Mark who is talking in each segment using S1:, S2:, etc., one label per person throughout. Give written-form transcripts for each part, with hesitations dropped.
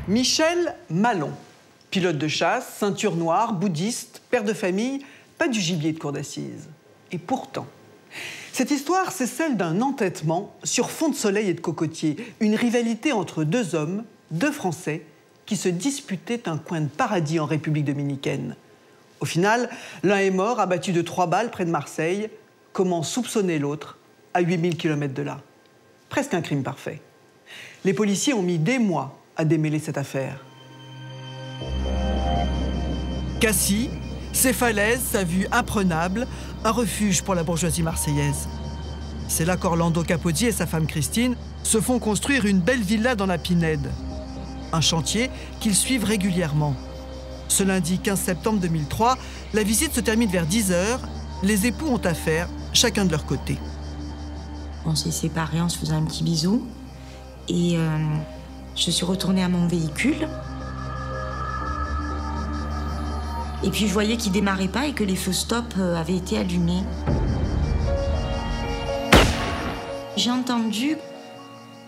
S1: Michel Malon, pilote de chasse, ceinture noire, bouddhiste, père de famille, pas du gibier de cour d'assises. Et pourtant, cette histoire, c'est celle d'un entêtement sur fond de soleil et de cocotiers, une rivalité entre deux hommes, deux Français, qui se disputaient un coin de paradis en République dominicaine. Au final, l'un est mort, abattu de 3 balles près de Marseille. Comment soupçonner l'autre à 8000 km de là? Presque un crime parfait. Les policiers ont mis des mois à démêler cette affaire. Cassis, ses falaises, sa vue imprenable, un refuge pour la bourgeoisie marseillaise. C'est là qu'Orlando Capozzi et sa femme Christine se font construire une belle villa dans la Pinède. Un chantier qu'ils suivent régulièrement. Ce lundi 15 septembre 2003, la visite se termine vers 10 h. Les époux ont affaire, chacun de leur côté.
S2: On s'est séparés en se faisant un petit bisou. Et je suis retournée à mon véhicule. Et puis je voyais qu'il démarrait pas et que les feux stop avaient été allumés. J'ai entendu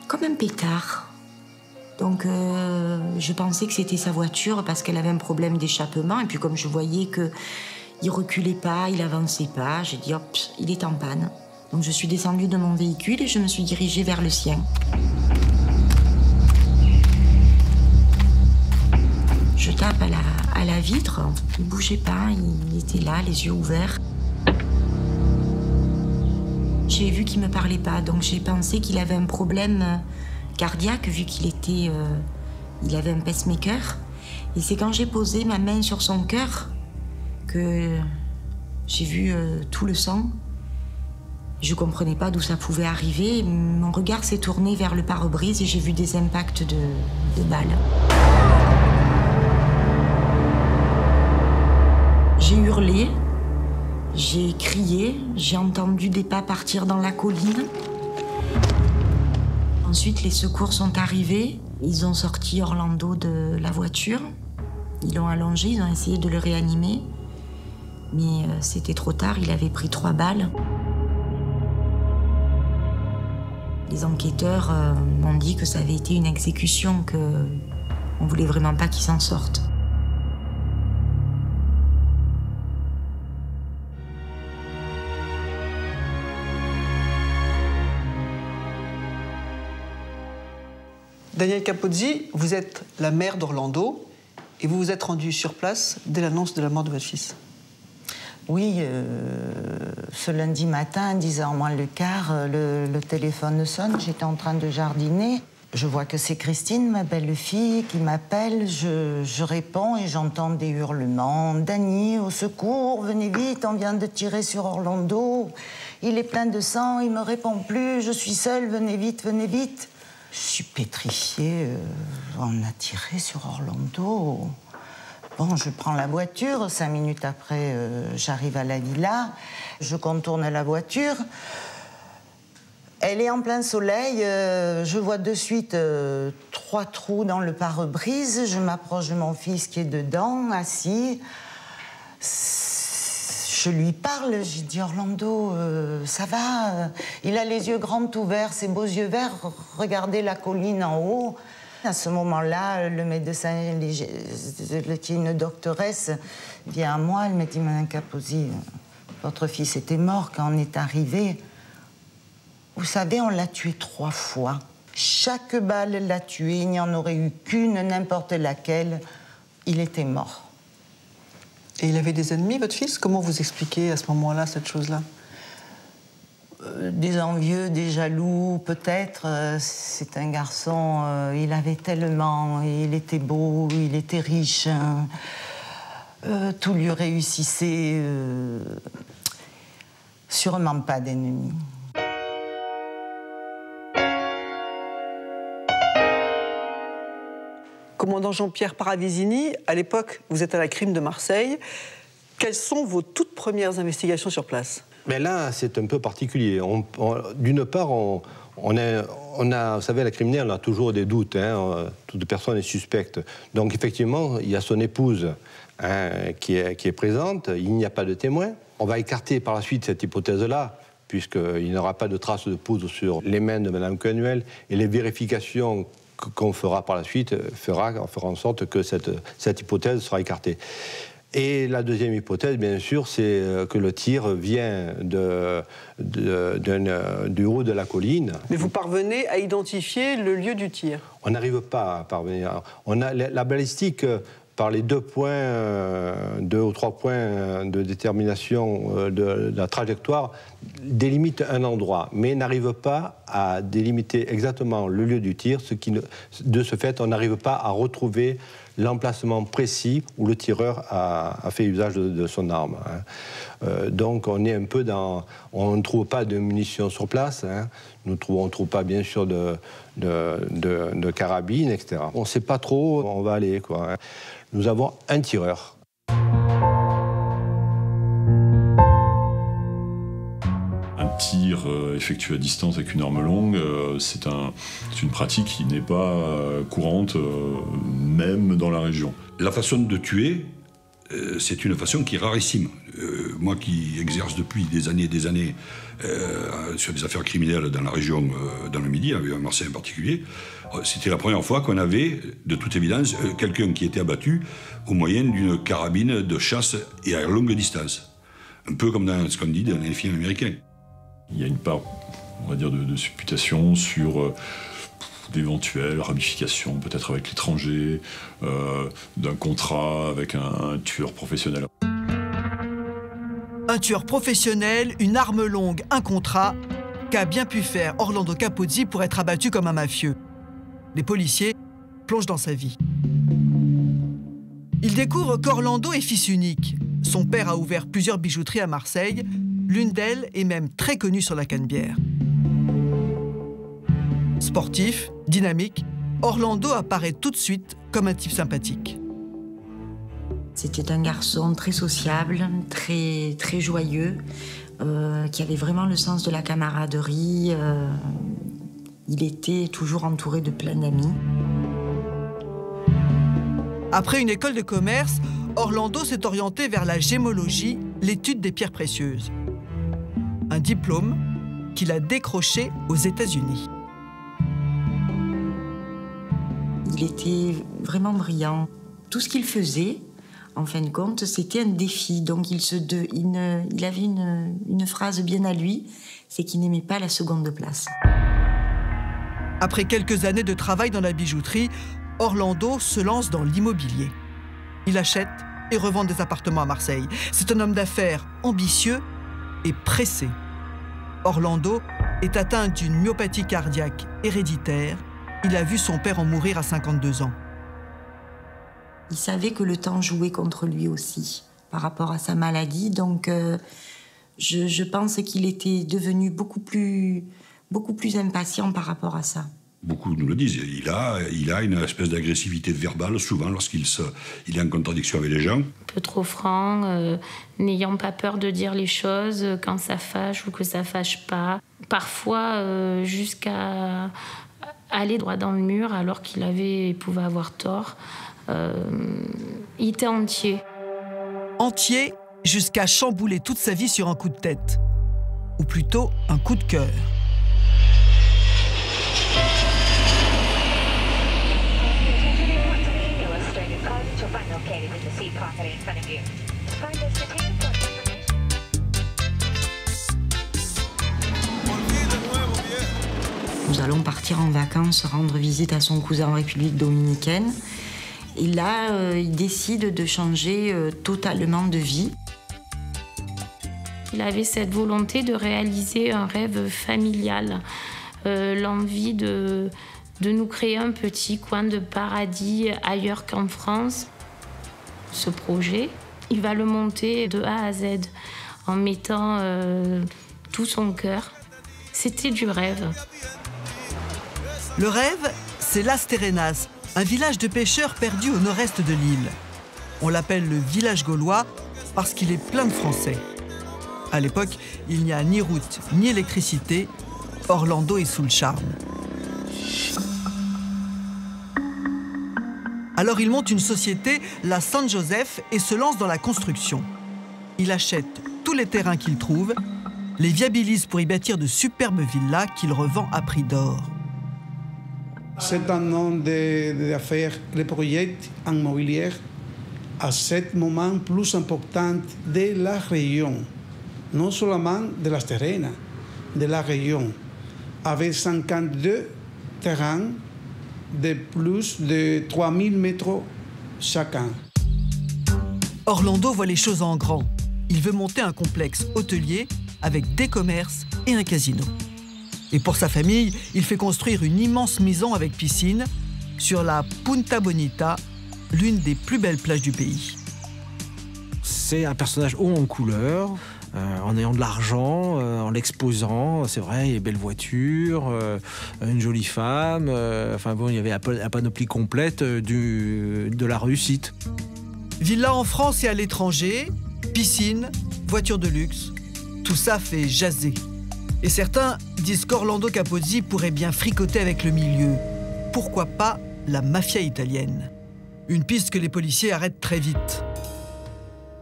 S2: comme un pétard. Donc je pensais que c'était sa voiture parce qu'elle avait un problème d'échappement. Et puis comme je voyais qu'il reculait pas, il avançait pas, j'ai dit hop, il est en panne. Donc je suis descendue de mon véhicule et je me suis dirigée vers le sien. Je tape à la vitre, il bougeait pas, il était là, les yeux ouverts. J'ai vu qu'il me parlait pas, donc j'ai pensé qu'il avait un problème cardiaque, vu qu'il avait un pacemaker. Et c'est quand j'ai posé ma main sur son cœur que j'ai vu tout le sang. Je comprenais pas d'où ça pouvait arriver. Mon regard s'est tourné vers le pare-brise et j'ai vu des impacts de balles. J'ai hurlé, j'ai crié, j'ai entendu des pas partir dans la colline. Ensuite, les secours sont arrivés. Ils ont sorti Orlando de la voiture. Ils l'ont allongé, ils ont essayé de le réanimer. Mais c'était trop tard, il avait pris 3 balles. Les enquêteurs m'ont dit que ça avait été une exécution, qu'on voulait vraiment pas qu'il s'en sorte.
S1: Daniel Capozzi, vous êtes la mère d'Orlando et vous vous êtes rendue sur place dès l'annonce de la mort de votre fils.
S3: Oui, ce lundi matin, 10h moins le quart, le téléphone sonne, j'étais en train de jardiner. Je vois que c'est Christine, ma belle-fille, qui m'appelle. Je réponds et j'entends des hurlements. « Dany, au secours, venez vite, on vient de tirer sur Orlando. Il est plein de sang, il me répond plus, je suis seule, venez vite, venez vite. » Je suis pétrifiée, on a tiré sur Orlando. Bon, je prends la voiture, 5 minutes après, j'arrive à la villa, je contourne la voiture. Elle est en plein soleil, je vois de suite 3 trous dans le pare-brise, je m'approche de mon fils qui est dedans, assis. Je lui parle, j'ai dit « Orlando, ça va ?» Il a les yeux grands ouverts, ses beaux yeux verts, regardez la colline en haut. À ce moment-là, le médecin, qui est une doctoresse, vient à moi, elle me dit « Madame Capozzi, votre fils était mort quand on est arrivé. Vous savez, on l'a tué 3 fois. Chaque balle l'a tué, il n'y en aurait eu qu'une, n'importe laquelle. Il était mort. »
S1: Et il avait des ennemis, votre fils? Comment vous expliquez à ce moment-là cette chose-là?
S3: Des envieux, des jaloux, peut-être. C'est un garçon, il avait tellement... Il était beau, il était riche. Tout lui réussissait. Sûrement pas d'ennemis.
S1: Commandant Jean-Pierre Paravisini, à l'époque, vous êtes à la CRIM de Marseille. Quelles sont vos toutes premières investigations sur place?
S4: Mais là, c'est un peu particulier. D'une part, on a, vous savez, la criminelle, on a toujours des doutes. Toute personne est suspecte. Donc, effectivement, il y a son épouse qui est présente. Il n'y a pas de témoin. On va écarter par la suite cette hypothèse-là, puisqu'il n'y aura pas de traces de poudre sur les mains de Mme Quenuel. Et les vérifications qu'on fera par la suite fera en sorte que cette hypothèse sera écartée. Et la deuxième hypothèse, bien sûr, c'est que le tir vient du haut de la colline.
S1: Mais vous parvenez à identifier le lieu du tir? On
S4: n'arrive pas à parvenir. On a la balistique, par les 2 ou 3 points de détermination de la trajectoire, délimite un endroit, mais n'arrive pas à délimiter exactement le lieu du tir, de ce fait, on n'arrive pas à retrouver l'emplacement précis où le tireur a fait usage de son arme. Donc on est un peu dans... On ne trouve pas de munitions sur place, on ne trouve pas bien sûr de carabines, etc. On ne sait pas trop où on va aller, quoi. Nous avons un tireur.
S5: Un tir effectué à distance avec une arme longue, c'est une pratique qui n'est pas courante, même dans la région.
S6: La façon de tuer, c'est une façon qui est rarissime. Moi qui exerce depuis des années et des années sur des affaires criminelles dans la région, dans le Midi, à Marseille en particulier, c'était la première fois qu'on avait, de toute évidence, quelqu'un qui était abattu au moyen d'une carabine de chasse et à longue distance. Un peu comme dans ce qu'on dit dans les films américains.
S5: Il y a une part, on va dire, de supputation sur d'éventuelles ramifications, peut-être avec l'étranger, d'un contrat avec un tueur professionnel.
S1: Un tueur professionnel, une arme longue, un contrat, qu'a bien pu faire Orlando Capozzi pour être abattu comme un mafieux. Les policiers plongent dans sa vie. Ils découvrent qu'Orlando est fils unique. Son père a ouvert plusieurs bijouteries à Marseille. L'une d'elles est même très connue sur la Canebière. Sportif, dynamique, Orlando apparaît tout de suite comme un type sympathique.
S2: C'était un garçon très sociable, très joyeux, qui avait vraiment le sens de la camaraderie. Il était toujours entouré de plein d'amis.
S1: Après une école de commerce, Orlando s'est orienté vers la gémologie, l'étude des pierres précieuses. Un diplôme qu'il a décroché aux États-Unis.
S2: Il était vraiment brillant. Tout ce qu'il faisait, en fin de compte, c'était un défi. Donc il avait une phrase bien à lui, c'est qu'il n'aimait pas la seconde place.
S1: Après quelques années de travail dans la bijouterie, Orlando se lance dans l'immobilier. Il achète et revend des appartements à Marseille. C'est un homme d'affaires ambitieux et pressé. Orlando est atteint d'une myopathie cardiaque héréditaire. Il a vu son père en mourir à 52 ans.
S2: Il savait que le temps jouait contre lui aussi, par rapport à sa maladie. Donc, je pense qu'il était devenu beaucoup plus impatient par rapport à ça.
S6: Beaucoup nous le disent. Il a une espèce d'agressivité verbale, souvent, lorsqu'il est en contradiction avec les gens.
S7: Un peu trop franc, n'ayant pas peur de dire les choses quand ça fâche ou que ça fâche pas. Parfois, jusqu'à aller droit dans le mur alors qu'il pouvait avoir tort. Il était entier.
S1: Entier jusqu'à chambouler toute sa vie sur un coup de tête. Ou plutôt un coup de cœur.
S2: Nous allons partir en vacances, rendre visite à son cousin en République dominicaine. Et là, il décide de changer totalement de vie.
S7: Il avait cette volonté de réaliser un rêve familial, l'envie de nous créer un petit coin de paradis ailleurs qu'en France. Ce projet, il va le monter de A à Z en mettant tout son cœur. C'était du rêve.
S1: Le rêve, c'est Las Terrenas, un village de pêcheurs perdu au nord-est de l'île. On l'appelle le village gaulois parce qu'il est plein de Français. À l'époque, il n'y a ni route ni électricité. Orlando est sous le charme. Alors il monte une société, la San Joseph, et se lance dans la construction. Il achète tous les terrains qu'il trouve, les viabilise pour y bâtir de superbes villas qu'il revend à prix d'or.
S8: C'est un nom d'affaires, le projet immobilier à ce moment plus important de la région, non seulement de la Terrena, de la région, avec 52 terrains de plus de 3000 mètres chacun.
S1: Orlando voit les choses en grand. Il veut monter un complexe hôtelier avec des commerces et un casino. Et pour sa famille, il fait construire une immense maison avec piscine sur la Punta Bonita, l'une des plus belles plages du pays.
S9: C'est un personnage haut en couleur, en ayant de l'argent, en l'exposant. C'est vrai, il y a une belle voiture, une jolie femme. Enfin bon, il y avait la panoplie complète de la réussite.
S1: Villa en France et à l'étranger, piscine, voiture de luxe, tout ça fait jaser. Et certains disent qu'Orlando Capozzi pourrait bien fricoter avec le milieu. Pourquoi pas la mafia italienne? Une piste que les policiers arrêtent très vite.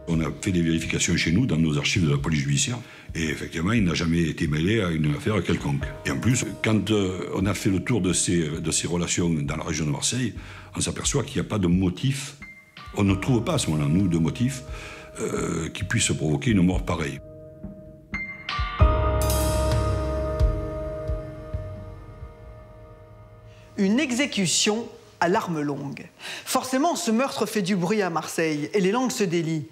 S6: On a fait des vérifications chez nous, dans nos archives de la police judiciaire, et effectivement, il n'a jamais été mêlé à une affaire quelconque. Et en plus, quand on a fait le tour de ces relations dans la région de Marseille, on s'aperçoit qu'il n'y a pas de motif, on ne trouve pas à ce moment-là, nous, de motif qui puisse provoquer une mort pareille.
S1: Une exécution à l'arme longue. Forcément, ce meurtre fait du bruit à Marseille et les langues se délient.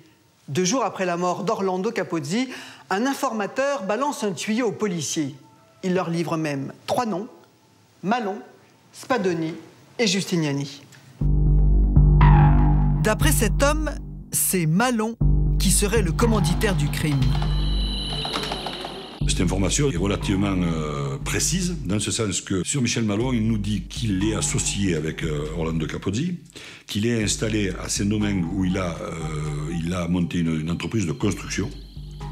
S1: 2 jours après la mort d'Orlando Capozzi, un informateur balance un tuyau aux policiers. Il leur livre même 3 noms, Malon, Spadoni et Giustiniani. D'après cet homme, c'est Malon qui serait le commanditaire du crime.
S6: Cette information est relativement précise, dans ce sens que sur Michel Malon, il nous dit qu'il est associé avec Orlando Capozzi, qu'il est installé à Saint-Domingue où il a monté une entreprise de construction.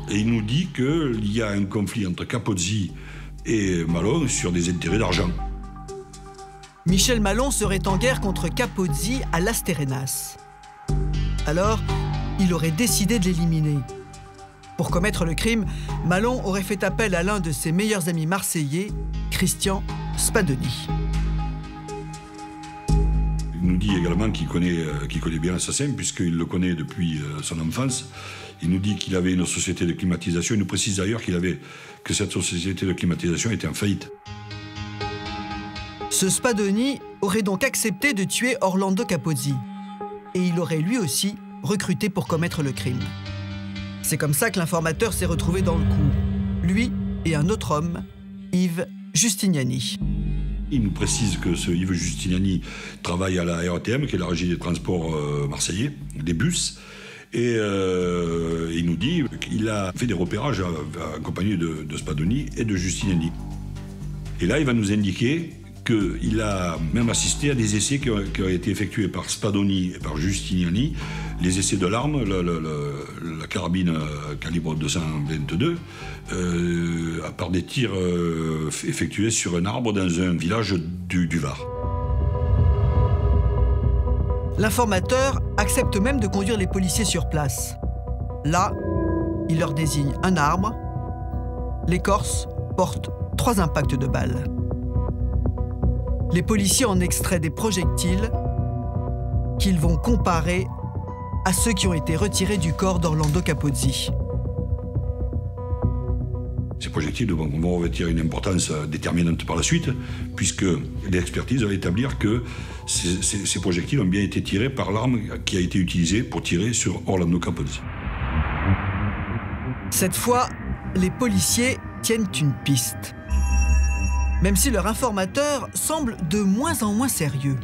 S6: Et il nous dit qu'il y a un conflit entre Capozzi et Malon sur des intérêts d'argent.
S1: Michel Malon serait en guerre contre Capozzi à Las Terrenas. Alors, il aurait décidé de l'éliminer. Pour commettre le crime, Malon aurait fait appel à l'un de ses meilleurs amis marseillais, Christian Spadoni.
S6: Il nous dit également qu'il connaît bien l'assassin, puisqu'il le connaît depuis son enfance. Il nous dit qu'il avait une société de climatisation. Il nous précise d'ailleurs que cette société de climatisation était en faillite.
S1: Ce Spadoni aurait donc accepté de tuer Orlando Capozzi. Et il aurait lui aussi recruté pour commettre le crime. C'est comme ça que l'informateur s'est retrouvé dans le coup. Lui et un autre homme, Yves Giustiniani.
S6: Il nous précise que ce Yves Giustiniani travaille à la RATM, qui est la régie des transports marseillais, des bus. Et il nous dit qu'il a fait des repérages accompagnés de Spadoni et de Giustiniani. Et là, il va nous indiquer qu'il a même assisté à des essais qui ont été effectués par Spadoni et par Giustiniani, les essais de l'arme, la carabine calibre 222, par des tirs effectués sur un arbre dans un village du Var.
S1: L'informateur accepte même de conduire les policiers sur place. Là, il leur désigne un arbre. L'écorce porte 3 impacts de balles. Les policiers en extraient des projectiles qu'ils vont comparer à ceux qui ont été retirés du corps d'Orlando Capozzi.
S6: Ces projectiles vont revêtir une importance déterminante par la suite, puisque l'expertise va établir que ces projectiles ont bien été tirés par l'arme qui a été utilisée pour tirer sur Orlando Capozzi.
S1: Cette fois, les policiers tiennent une piste. Même si leur informateur semble de moins en moins sérieux.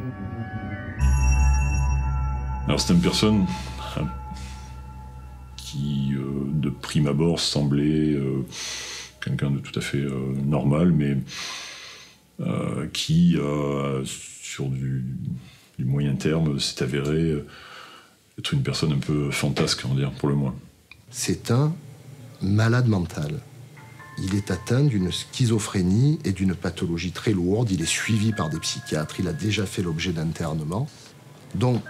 S5: Alors c'est une personne qui, de prime abord, semblait quelqu'un de tout à fait normal, mais qui, sur du moyen terme, s'est avéré être une personne un peu fantasque, on va dire, pour le moins.
S10: C'est un malade mental. Il est atteint d'une schizophrénie et d'une pathologie très lourde. Il est suivi par des psychiatres. Il a déjà fait l'objet d'internement. Donc,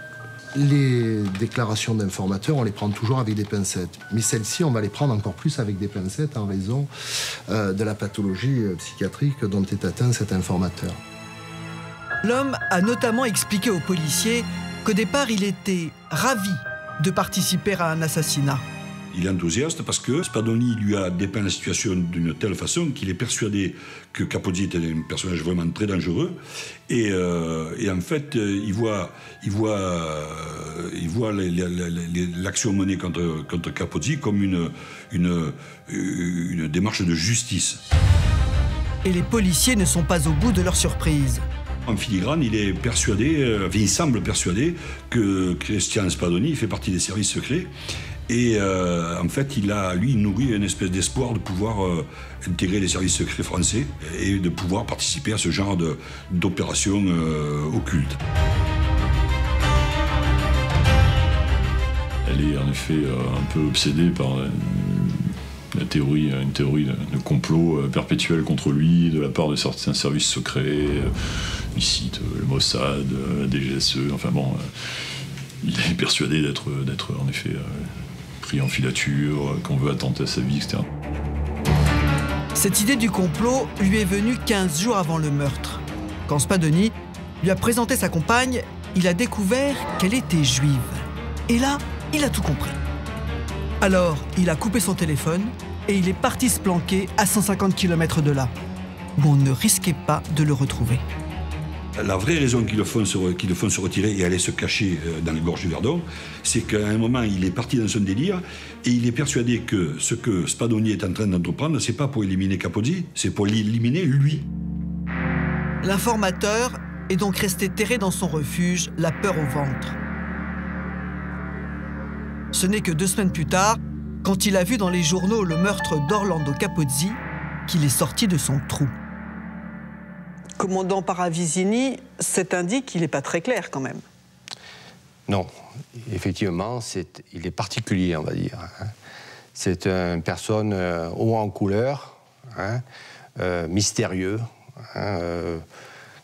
S10: les déclarations d'informateurs, on les prend toujours avec des pincettes. Mais celles-ci, on va les prendre encore plus avec des pincettes en raison de la pathologie psychiatrique dont est atteint cet informateur.
S1: L'homme a notamment expliqué aux policiers qu'au départ, il était ravi de participer à un assassinat.
S6: Il est enthousiaste parce que Spadoni lui a dépeint la situation d'une telle façon qu'il est persuadé que Capozzi était un personnage vraiment très dangereux. Et en fait, il voit l'action menée contre Capozzi comme une démarche de justice.
S1: Et les policiers ne sont pas au bout de leur surprise.
S6: En filigrane, il est persuadé, il semble persuadé que Christian Spadoni fait partie des services secrets. Et en fait, il nourrit une espèce d'espoir de pouvoir intégrer les services secrets français et de pouvoir participer à ce genre d'opérations occultes.
S5: Elle est en effet un peu obsédée par une théorie de complot perpétuel contre lui de la part de certains services secrets. Il cite le Mossad, la DGSE, enfin bon, il est persuadé d'être en effet pris en filature, qu'on veut attenter à sa vie, etc.
S1: Cette idée du complot lui est venue 15 jours avant le meurtre. Quand Spadoni lui a présenté sa compagne, il a découvert qu'elle était juive. Et là, il a tout compris. Alors, il a coupé son téléphone et il est parti se planquer à 150 km de là, où on ne risquait pas de le retrouver.
S6: La vraie raison qui le font se retirer et aller se cacher dans les gorges du Verdon, c'est qu'à un moment, il est parti dans son délire et il est persuadé que ce que Spadoni est en train d'entreprendre, c'est pas pour éliminer Capozzi, c'est pour l'éliminer lui.
S1: L'informateur est donc resté terré dans son refuge, la peur au ventre. Ce n'est que 2 semaines plus tard, quand il a vu dans les journaux le meurtre d'Orlando Capozzi, qu'il est sorti de son trou. Commandant Paravicini, cet indique qu'il n'est pas très clair quand même.
S4: Non, effectivement, il est particulier, on va dire. C'est une personne haut en couleur, mystérieux,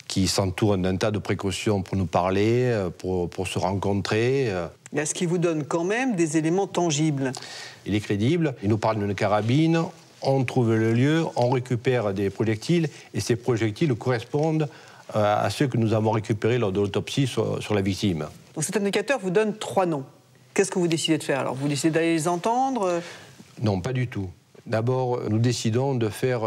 S4: qui s'entoure d'un tas de précautions pour nous parler, pour se rencontrer.
S1: Est-ce qu'il vous donne quand même des éléments tangibles?
S4: Il est crédible, il nous parle d'une carabine, on trouve le lieu, on récupère des projectiles, et ces projectiles correspondent à ceux que nous avons récupérés lors de l'autopsie sur la victime.
S1: Donc cet indicateur vous donne 3 noms. Qu'est-ce que vous décidez de faire? Alors vous décidez d'aller les entendre?
S4: Non, pas du tout. D'abord, nous décidons de faire,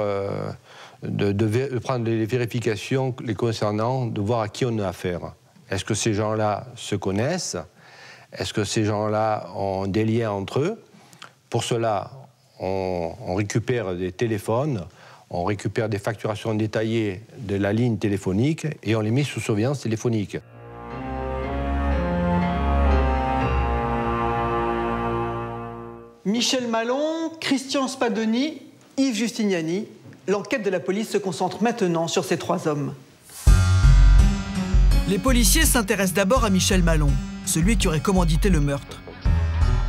S4: de prendre les vérifications les concernant, de voir à qui on a affaire. Est-ce que ces gens-là se connaissent? Est-ce que ces gens-là ont des liens entre eux? Pour cela, on récupère des téléphones, on récupère des facturations détaillées de la ligne téléphonique et on les met sous surveillance téléphonique.
S1: Michel Malon, Christian Spadoni, Yves Justiniani, l'enquête de la police se concentre maintenant sur ces 3 hommes. Les policiers s'intéressent d'abord à Michel Malon, celui qui aurait commandité le meurtre.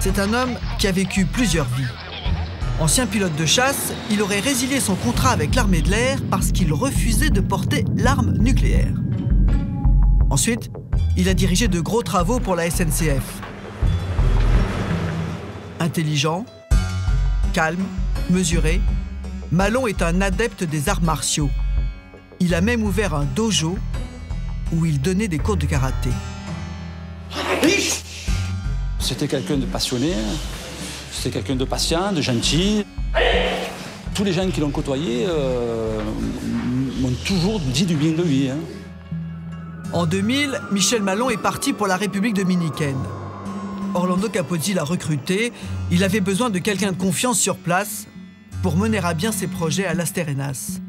S1: C'est un homme qui a vécu plusieurs vies. Ancien pilote de chasse, il aurait résilié son contrat avec l'armée de l'air parce qu'il refusait de porter l'arme nucléaire. Ensuite, il a dirigé de gros travaux pour la SNCF. Intelligent, calme, mesuré, Malon est un adepte des arts martiaux. Il a même ouvert un dojo où il donnait des cours de karaté.
S11: C'était quelqu'un de passionné, c'était quelqu'un de patient, de gentil. Tous les gens qui l'ont côtoyé m'ont toujours dit du bien de lui.
S1: En 2000, Michel Malon est parti pour la République dominicaine. Orlando Capozzi l'a recruté. Il avait besoin de quelqu'un de confiance sur place pour mener à bien ses projets à Las Terrenas.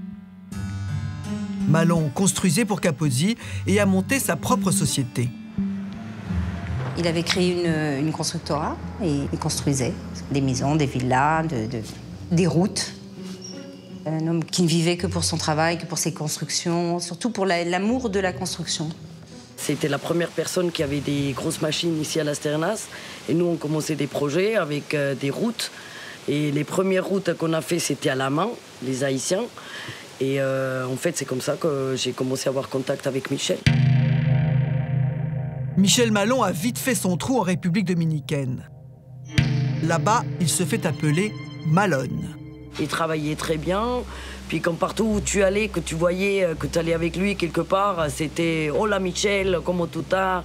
S1: Malon construisait pour Capozzi et a monté sa propre société.
S12: Il avait créé une constructora et il construisait des maisons, des villas, des routes. Un homme qui ne vivait que pour son travail, que pour ses constructions, surtout pour l'amour de la construction.
S13: C'était la première personne qui avait des grosses machines ici à Las Terrenas. Et nous, on commençait des projets avec des routes. Et les premières routes qu'on a fait, c'était à la main, les Haïtiens. Et en fait, c'est comme ça que j'ai commencé à avoir contact avec Michel.
S1: Michel Malon a vite fait son trou en République dominicaine. Là-bas, il se fait appeler Malone.
S13: Il travaillait très bien. Puis quand partout où tu allais, que tu voyais que tu allais avec lui quelque part, c'était « Hola Michel, comment tu vas ?»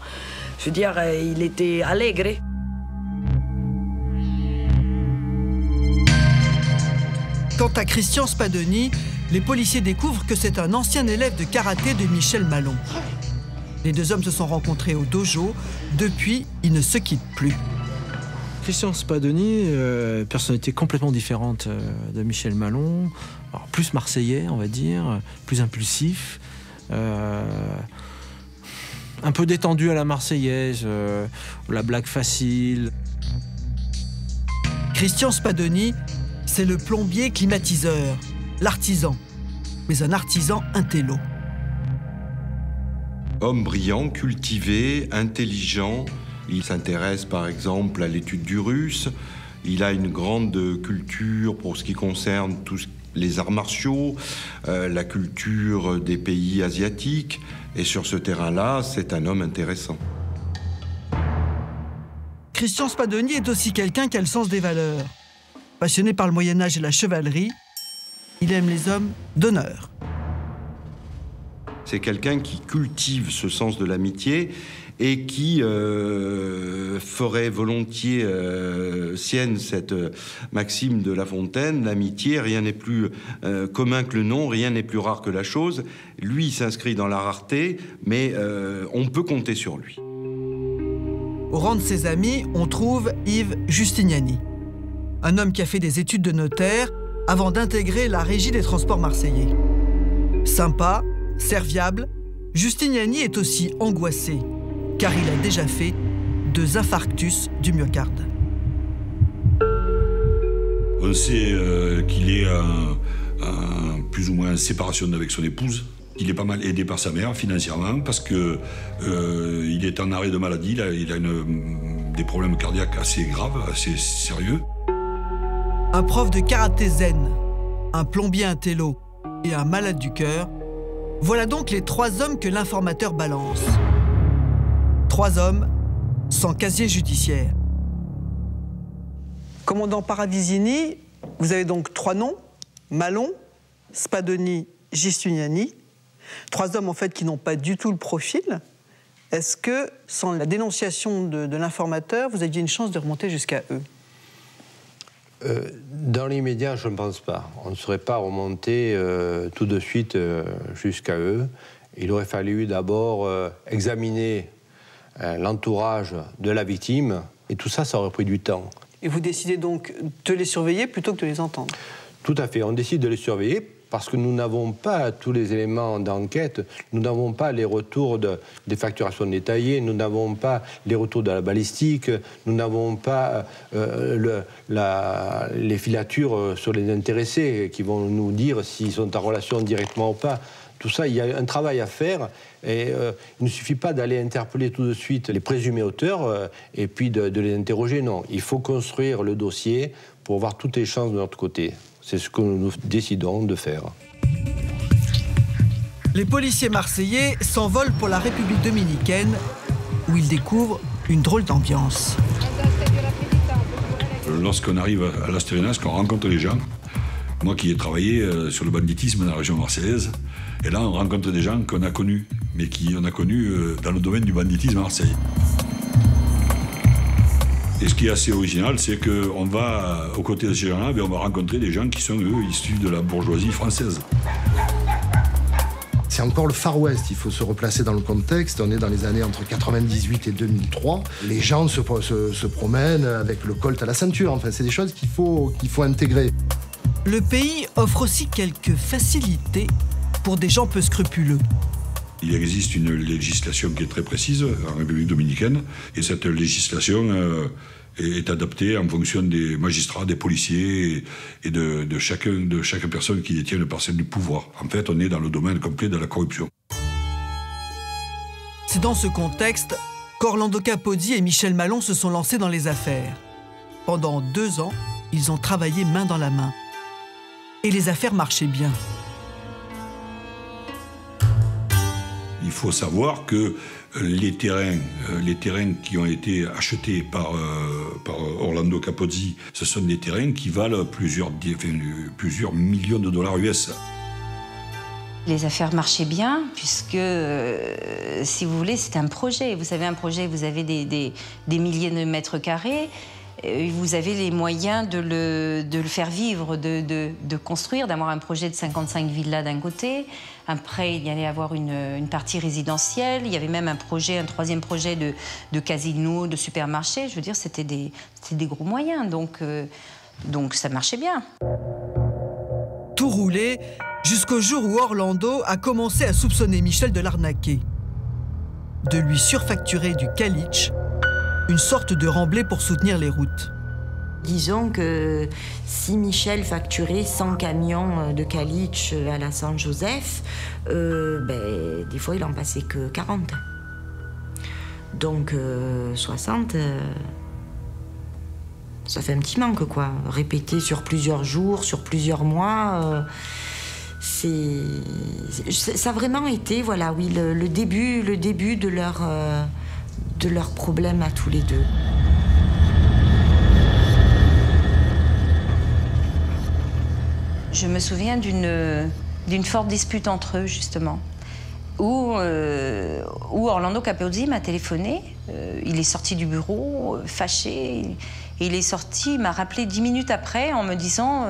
S13: Je veux dire, il était allègre.
S1: Quant à Christian Spadoni, les policiers découvrent que c'est un ancien élève de karaté de Michel Malon. Les deux hommes se sont rencontrés au dojo. Depuis, ils ne se quittent plus.
S9: Christian Spadoni, personnalité complètement différente de Michel Malon. Alors, plus marseillais, on va dire, plus impulsif. Un peu détendu à la marseillaise, la blague facile.
S1: Christian Spadoni, c'est le plombier climatiseur, l'artisan, mais un artisan intello.
S14: Homme brillant, cultivé, intelligent, il s'intéresse par exemple à l'étude du russe, il a une grande culture pour ce qui concerne tous les arts martiaux, la culture des pays asiatiques, et sur ce terrain-là, c'est un homme intéressant.
S1: Christian Spadoni est aussi quelqu'un qui a le sens des valeurs. Passionné par le Moyen-Âge et la chevalerie, il aime les hommes d'honneur.
S14: C'est quelqu'un qui cultive ce sens de l'amitié et qui ferait volontiers sienne cette maxime de La Fontaine, l'amitié, rien n'est plus commun que le nom, rien n'est plus rare que la chose. Lui, il s'inscrit dans la rareté, mais on peut compter sur lui.
S1: Au rang de ses amis, on trouve Yves Justiniani, un homme qui a fait des études de notaire avant d'intégrer la régie des transports marseillais. Sympa, serviable, Justiniani est aussi angoissé, car il a déjà fait 2 infarctus du myocarde.
S6: On sait qu'il est plus ou moins en séparation avec son épouse. Il est pas mal aidé par sa mère financièrement parce que il est en arrêt de maladie. Il a des problèmes cardiaques assez graves, assez sérieux.
S1: Un prof de karaté zen, un plombier intello et un malade du cœur, voilà donc les 3 hommes que l'informateur balance. 3 hommes sans casier judiciaire. Commandant Paravizini, vous avez donc 3 noms, Malon, Spadoni, Justiniani. 3 hommes en fait qui n'ont pas du tout le profil. Est-ce que, sans la dénonciation de l'informateur, vous aviez une chance de remonter jusqu'à eux?
S4: Dans l'immédiat, je ne pense pas. On ne serait pas remonté tout de suite jusqu'à eux. Il aurait fallu d'abord examiner l'entourage de la victime, et tout ça, ça aurait pris du temps.
S1: Et vous décidez donc de les surveiller plutôt que de les entendre?
S4: Tout à fait. On décide de les surveiller parce que nous n'avons pas tous les éléments d'enquête, nous n'avons pas les retours des facturations détaillées, nous n'avons pas les retours de la balistique, nous n'avons pas les filatures sur les intéressés qui vont nous dire s'ils sont en relation directement ou pas. Tout ça, il y a un travail à faire et il ne suffit pas d'aller interpeller tout de suite les présumés auteurs et puis de les interroger. Non, il faut construire le dossier pour avoir toutes les chances de notre côté. C'est ce que nous décidons de faire.
S1: Les policiers marseillais s'envolent pour la République dominicaine où ils découvrent une drôle d'ambiance.
S6: Lorsqu'on arrive à Las Terrenas, qu'on rencontre les gens, moi qui ai travaillé sur le banditisme dans la région marseillaise, et là on rencontre des gens qu'on a connus, mais qu'on a connus dans le domaine du banditisme à Marseille. Et ce qui est assez original, c'est qu'on va, aux côtés de ces gens-là, on va rencontrer des gens qui sont, eux, issus de la bourgeoisie française.
S10: C'est encore le Far West, il faut se replacer dans le contexte. On est dans les années entre 98 et 2003. Les gens se promènent avec le colt à la ceinture. Enfin, c'est des choses qu'il faut intégrer.
S1: Le pays offre aussi quelques facilités pour des gens peu scrupuleux.
S6: Il existe une législation qui est très précise en République dominicaine, et cette législation est adaptée en fonction des magistrats, des policiers et de chaque personne qui détient une parcelle du pouvoir. En fait, on est dans le domaine complet de la corruption.
S1: C'est dans ce contexte qu'Orlando Capozzi et Michel Malon se sont lancés dans les affaires. Pendant 2 ans, ils ont travaillé main dans la main. Et les affaires marchaient bien.
S6: Il faut savoir que les terrains qui ont été achetés par Orlando Capozzi, ce sont des terrains qui valent plusieurs millions de dollars US.
S12: Les affaires marchaient bien puisque, si vous voulez, c'est un projet. Vous savez, un projet, vous avez des milliers de mètres carrés. Vous avez les moyens de le faire vivre, de construire, d'avoir un projet de 55 villas d'un côté. Après, il y allait avoir une partie résidentielle. Il y avait même un troisième projet de casino, de supermarché. Je veux dire, c'était des gros moyens. Donc ça marchait bien.
S1: Tout roulait jusqu'au jour où Orlando a commencé à soupçonner Michel de l'arnaquer, de lui surfacturer du caliche, une sorte de remblai pour soutenir les routes.
S2: Disons que si Michel facturait 100 camions de caliche à la Saint-Joseph, des fois il en passait que 40. Donc 60, ça fait un petit manque, quoi. Répété sur plusieurs jours, sur plusieurs mois, ça a vraiment été, voilà, oui, le début de leur problème à tous les deux.
S12: Je me souviens d'une forte dispute entre eux, justement, où Orlando Capozzi m'a téléphoné. Il est sorti du bureau, fâché, et il est sorti, il m'a rappelé 10 minutes après en me disant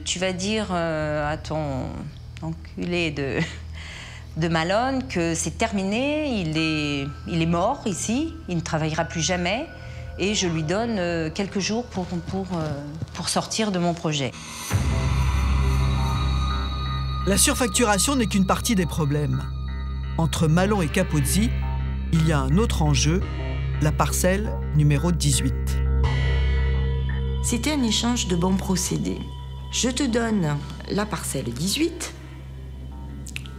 S12: tu vas dire à ton enculé de Malone que c'est terminé, il est mort ici, il ne travaillera plus jamais, et je lui donne quelques jours pour sortir de mon projet.
S1: La surfacturation n'est qu'une partie des problèmes. Entre Malon et Capozzi, il y a un autre enjeu, la parcelle numéro 18.
S2: C'était un échange de bons procédés. Je te donne la parcelle 18,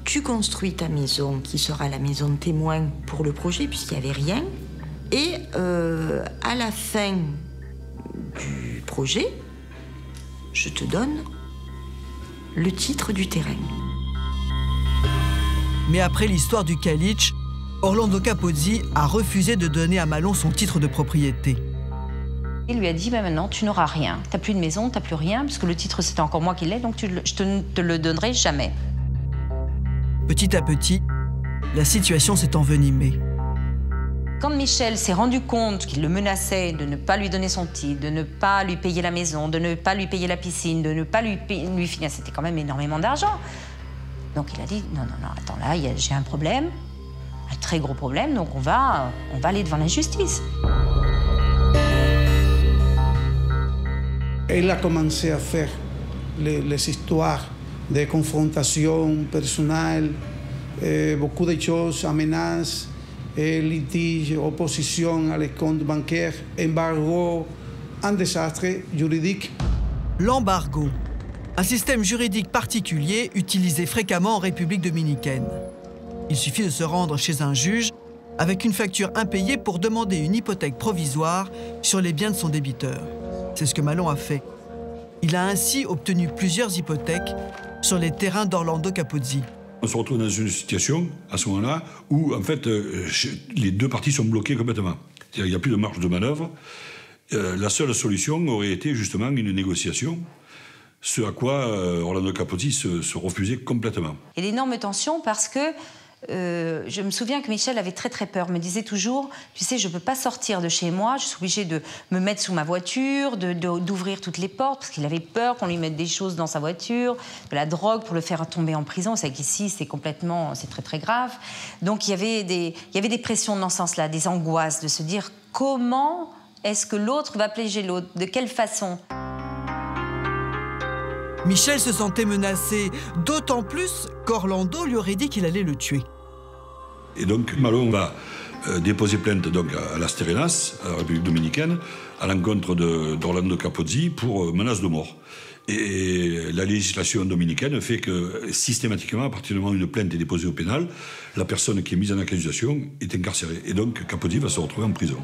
S2: tu construis ta maison qui sera la maison témoin pour le projet puisqu'il n'y avait rien, et à la fin du projet, je te donne le titre du terrain.
S1: Mais après l'histoire du caliche, Orlando Capozzi a refusé de donner à Malon son titre de propriété.
S12: Il lui a dit, maintenant, tu n'auras rien. Tu n'as plus de maison, tu n'as plus rien, puisque le titre, c'était encore moi qui l'ai, donc je ne te le donnerai jamais.
S1: Petit à petit, la situation s'est envenimée.
S12: Quand Michel s'est rendu compte qu'il le menaçait de ne pas lui donner son titre, de ne pas lui payer la maison, de ne pas lui payer la piscine, de ne pas lui financer, c'était quand même énormément d'argent. Donc il a dit, non, attends, là, j'ai un problème, un très gros problème, donc on va aller devant la justice.
S8: Elle a commencé à faire les histoires de confrontation personnelle, beaucoup de choses, menaces, litiges, opposition à les comptes bancaires, embargo, un désastre juridique.
S1: L'embargo, un système juridique particulier utilisé fréquemment en République dominicaine. Il suffit de se rendre chez un juge avec une facture impayée pour demander une hypothèque provisoire sur les biens de son débiteur. C'est ce que Malon a fait. Il a ainsi obtenu plusieurs hypothèques sur les terrains d'Orlando Capozzi.
S6: On se retrouve dans une situation, à ce moment-là, où, en fait, les deux parties sont bloquées complètement. C'est-à-dire qu'il n'y a plus de marge de manœuvre. La seule solution aurait été, justement, une négociation, ce à quoi Orlando Capozzi se refusait complètement.
S12: Et d'énormes tensions parce que je me souviens que Michel avait très très peur, me disait toujours, tu sais, je ne peux pas sortir de chez moi, je suis obligée de me mettre sous ma voiture, d'ouvrir toutes les portes, parce qu'il avait peur qu'on lui mette des choses dans sa voiture, de la drogue pour le faire tomber en prison. C'est qu'ici, c'est très très grave. Donc il y avait des pressions dans ce sens-là, des angoisses, de se dire comment est-ce que l'autre va piéger l'autre, de quelle façon.
S1: Michel se sentait menacé, d'autant plus qu'Orlando lui aurait dit qu'il allait le tuer.
S6: Et donc Malon va déposer plainte donc, à Las Terrenas, à la République dominicaine, à l'encontre d'Orlando Capozzi pour menace de mort. Et la législation dominicaine fait que systématiquement, à partir du moment où une plainte est déposée au pénal, la personne qui est mise en accusation est incarcérée. Et donc Capozzi va se retrouver en prison.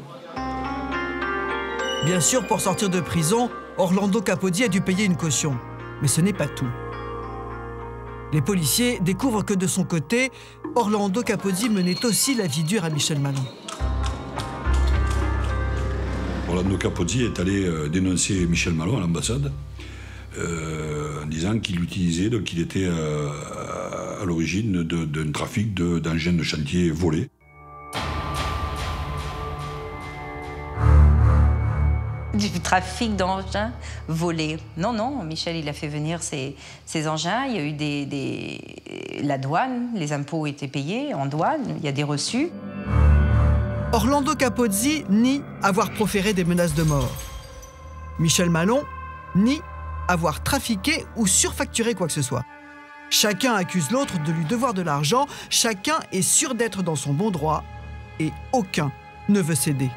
S1: Bien sûr, pour sortir de prison, Orlando Capozzi a dû payer une caution. Mais ce n'est pas tout. Les policiers découvrent que de son côté, Orlando Capozzi menait aussi la vie dure à Michel Malon.
S6: Orlando Capozzi est allé dénoncer Michel Malon à l'ambassade en disant qu'il utilisait, donc il était à l'origine d'un trafic d'engins de chantier volés.
S12: Du trafic d'engins volés. Non, non, Michel, il a fait venir ces engins. Il y a eu la douane, les impôts étaient payés en douane, il y a des reçus.
S1: Orlando Capozzi nie avoir proféré des menaces de mort. Michel Malon nie avoir trafiqué ou surfacturé quoi que ce soit. Chacun accuse l'autre de lui devoir de l'argent, chacun est sûr d'être dans son bon droit et aucun ne veut céder.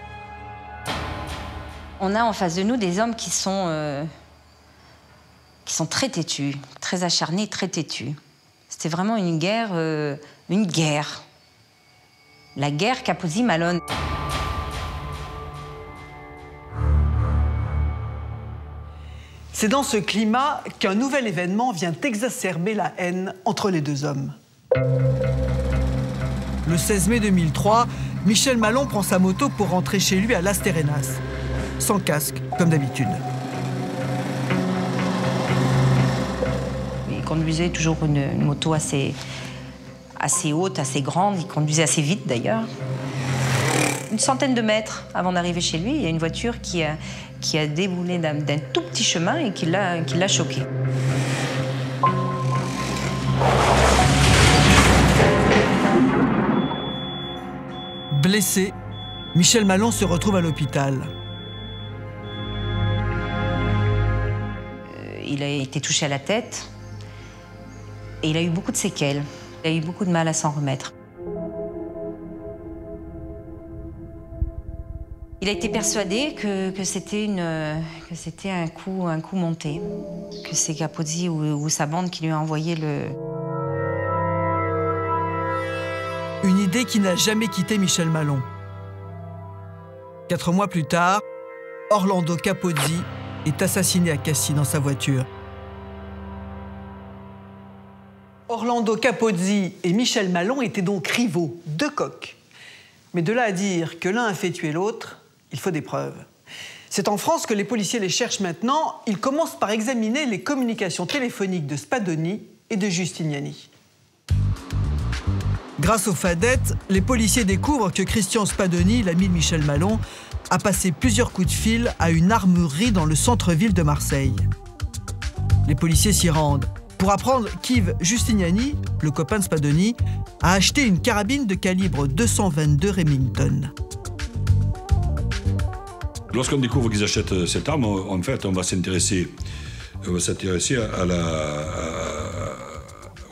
S12: On a en face de nous des hommes qui sont très têtus, très acharnés, très têtus. C'était vraiment une guerre. La guerre Capozzi-Malon.
S1: C'est dans ce climat qu'un nouvel événement vient exacerber la haine entre les deux hommes. Le 16 mai 2003, Michel Malon prend sa moto pour rentrer chez lui à Las Terrenas. Sans casque, comme d'habitude.
S12: Il conduisait toujours une moto assez haute, assez grande. Il conduisait assez vite, d'ailleurs. Une centaine de mètres avant d'arriver chez lui, il y a une voiture qui a déboulé d'un tout petit chemin et qui l'a choqué.
S1: Blessé, Michel Malon se retrouve à l'hôpital.
S12: Il a été touché à la tête et il a eu beaucoup de séquelles. Il a eu beaucoup de mal à s'en remettre. Il a été persuadé que c'était un coup monté, que c'est Capozzi ou sa bande qui lui a envoyé le...
S1: Une idée qui n'a jamais quitté Michel Malon. 4 mois plus tard, Orlando Capozzi est assassiné à Cassis dans sa voiture. Orlando Capozzi et Michel Malon étaient donc rivaux, deux coqs. Mais de là à dire que l'un a fait tuer l'autre, il faut des preuves. C'est en France que les policiers les cherchent maintenant. Ils commencent par examiner les communications téléphoniques de Spadoni et de Giustiniani. Grâce aux fadettes, les policiers découvrent que Christian Spadoni, l'ami de Michel Malon, a passé plusieurs coups de fil à une armurerie dans le centre-ville de Marseille. Les policiers s'y rendent pour apprendre qu'Yves Giustiniani, le copain de Spadoni, a acheté une carabine de calibre 222 Remington.
S6: Lorsqu'on découvre qu'ils achètent cette arme, en fait, on va s'intéresser aux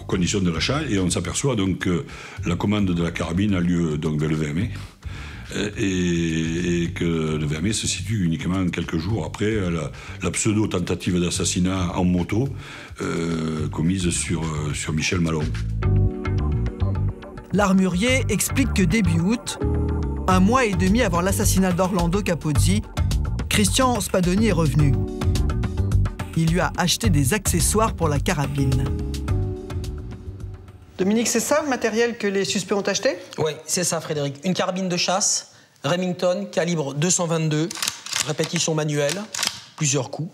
S6: conditions de l'achat et on s'aperçoit donc que la commande de la carabine a lieu donc le 20 mai. Et que le 20 mai se situe uniquement quelques jours après la pseudo-tentative d'assassinat en moto commise sur Michel Malon.
S1: L'armurier explique que début août, 1 mois et demi avant l'assassinat d'Orlando Capozzi, Christian Spadoni est revenu. Il lui a acheté des accessoires pour la carabine. Dominique, c'est ça le matériel que les suspects ont acheté?
S15: Oui, c'est ça, Frédéric. Une carabine de chasse, Remington, calibre 222, répétition manuelle, plusieurs coups,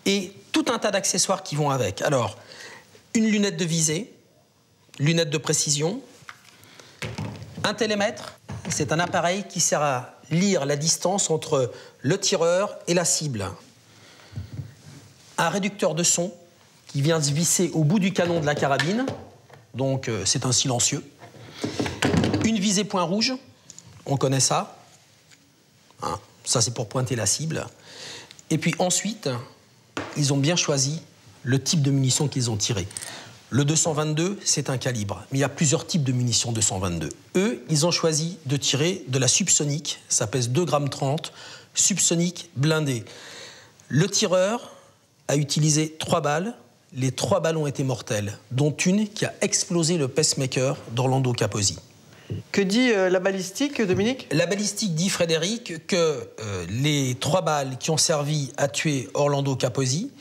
S15: et tout un tas d'accessoires qui vont avec. Alors, une lunette de visée, lunette de précision, un télémètre, c'est un appareil qui sert à lire la distance entre le tireur et la cible. Un réducteur de son qui vient se visser au bout du canon de la carabine, donc c'est un silencieux. Une visée point rouge, on connaît ça. Hein, ça, c'est pour pointer la cible. Et puis ensuite, ils ont bien choisi le type de munitions qu'ils ont tiré. Le 222, c'est un calibre, mais il y a plusieurs types de munitions 222. Eux, ils ont choisi de tirer de la subsonique, ça pèse 2,30 g, subsonique blindée. Le tireur a utilisé 3 balles. Les 3 balles ont été mortelles, dont une qui a explosé le pacemaker d'Orlando Capozzi.
S1: Que dit la balistique, Dominique?
S15: La balistique dit, Frédéric, que les 3 balles qui ont servi à tuer Orlando Capozzi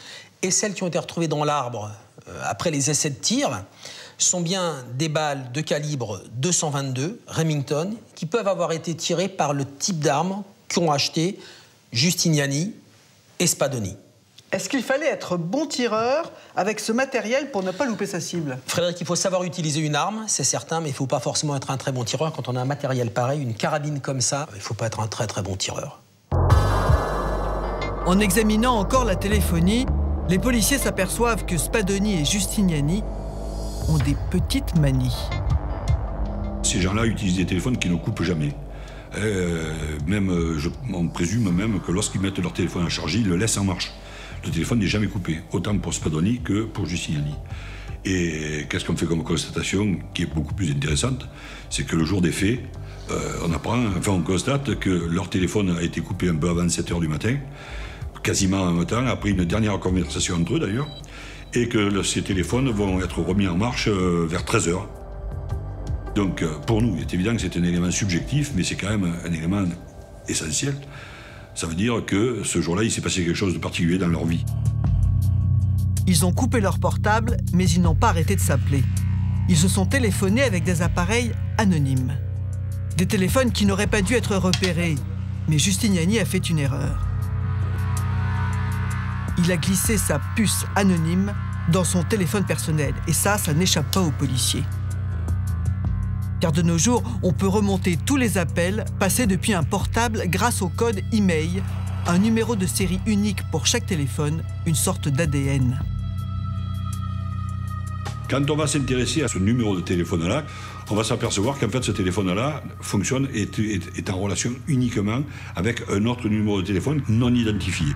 S15: et celles qui ont été retrouvées dans l'arbre après les essais de tir, sont bien des balles de calibre 222 Remington qui peuvent avoir été tirées par le type d'armes qu'ont acheté Giustiniani et Spadoni.
S1: Est-ce qu'il fallait être bon tireur avec ce matériel pour ne pas louper sa cible?
S15: Frédéric, il faut savoir utiliser une arme, c'est certain, mais il ne faut pas forcément être un très bon tireur. Quand on a un matériel pareil, une carabine comme ça, il ne faut pas être un très très bon tireur.
S1: En examinant encore la téléphonie, les policiers s'aperçoivent que Spadoni et Giustiniani ont des petites manies.
S6: Ces gens-là utilisent des téléphones qui ne coupent jamais. On présume même que lorsqu'ils mettent leur téléphone à charger, ils le laissent en marche. Le téléphone n'est jamais coupé, autant pour Spadoni que pour Giustiniani. Et qu'est-ce qu'on fait comme constatation qui est beaucoup plus intéressante? C'est que le jour des faits, on constate que leur téléphone a été coupé un peu avant 7 h du matin, quasiment en même temps, après une dernière conversation entre eux d'ailleurs, et que ces téléphones vont être remis en marche vers 13 h. Donc pour nous, il est évident que c'est un élément subjectif, mais c'est quand même un élément essentiel. Ça veut dire que ce jour-là, il s'est passé quelque chose de particulier dans leur vie.
S1: Ils ont coupé leur portable, mais ils n'ont pas arrêté de s'appeler. Ils se sont téléphonés avec des appareils anonymes. Des téléphones qui n'auraient pas dû être repérés, mais Giustiniani a fait une erreur. Il a glissé sa puce anonyme dans son téléphone personnel, et ça n'échappe pas aux policiers. Car de nos jours, on peut remonter tous les appels passés depuis un portable grâce au code e-mail, un numéro de série unique pour chaque téléphone, une sorte d'ADN.
S6: Quand on va s'intéresser à ce numéro de téléphone-là, on va s'apercevoir qu'en fait ce téléphone-là fonctionne et est en relation uniquement avec un autre numéro de téléphone non identifié.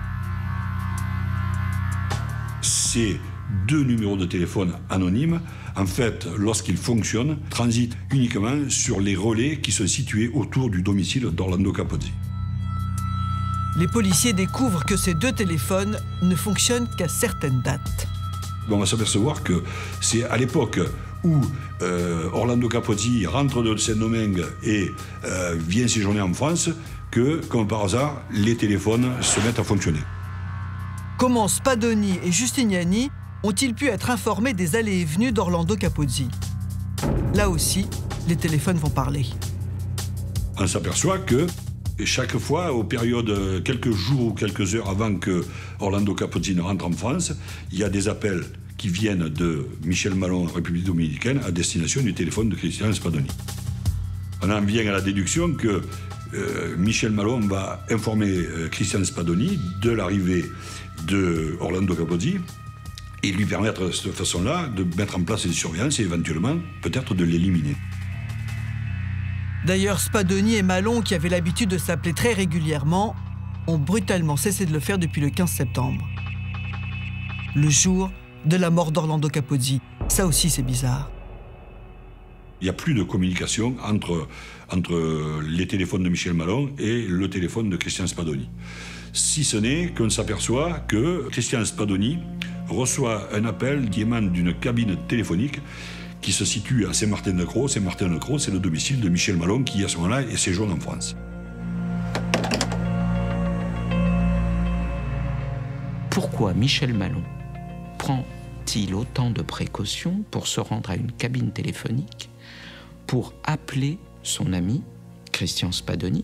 S6: Ces deux numéros de téléphone anonymes, en fait, lorsqu'ils fonctionnent, transitent uniquement sur les relais qui sont situés autour du domicile d'Orlando Capozzi.
S1: Les policiers découvrent que ces deux téléphones ne fonctionnent qu'à certaines dates.
S6: On va s'apercevoir que c'est à l'époque où Orlando Capozzi rentre de Saint-Domingue et vient séjourner en France que, comme par hasard, les téléphones se mettent à fonctionner.
S1: Comment Spadoni et Giustiniani ont-ils pu être informés des allées et venues d'Orlando Capozzi? Là aussi, les téléphones vont parler.
S6: On s'aperçoit que chaque fois, aux périodes quelques jours ou quelques heures avant que Orlando Capozzi ne rentre en France, il y a des appels qui viennent de Michel Malon en République dominicaine à destination du téléphone de Cristian Spadoni. On en vient à la déduction que Michel Malon va informer Cristian Spadoni de l'arrivée de Orlando Capozzi et lui permettre de cette façon-là de mettre en place des surveillances et éventuellement peut-être de l'éliminer.
S1: D'ailleurs, Spadoni et Malon, qui avaient l'habitude de s'appeler très régulièrement, ont brutalement cessé de le faire depuis le 15 septembre. Le jour de la mort d'Orlando Capozzi. Ça aussi, c'est bizarre.
S6: Il n'y a plus de communication entre les téléphones de Michel Malon et le téléphone de Cristian Spadoni. Si ce n'est qu'on s'aperçoit que Cristian Spadoni reçoit un appel qui émane d'une cabine téléphonique qui se situe à Saint-Martin-de-Crau. Saint-Martin-de-Crau, c'est le domicile de Michel Malon qui, à ce moment-là, séjourne en France.
S16: Pourquoi Michel Malon prend-il autant de précautions pour se rendre à une cabine téléphonique pour appeler son ami, Cristian Spadoni?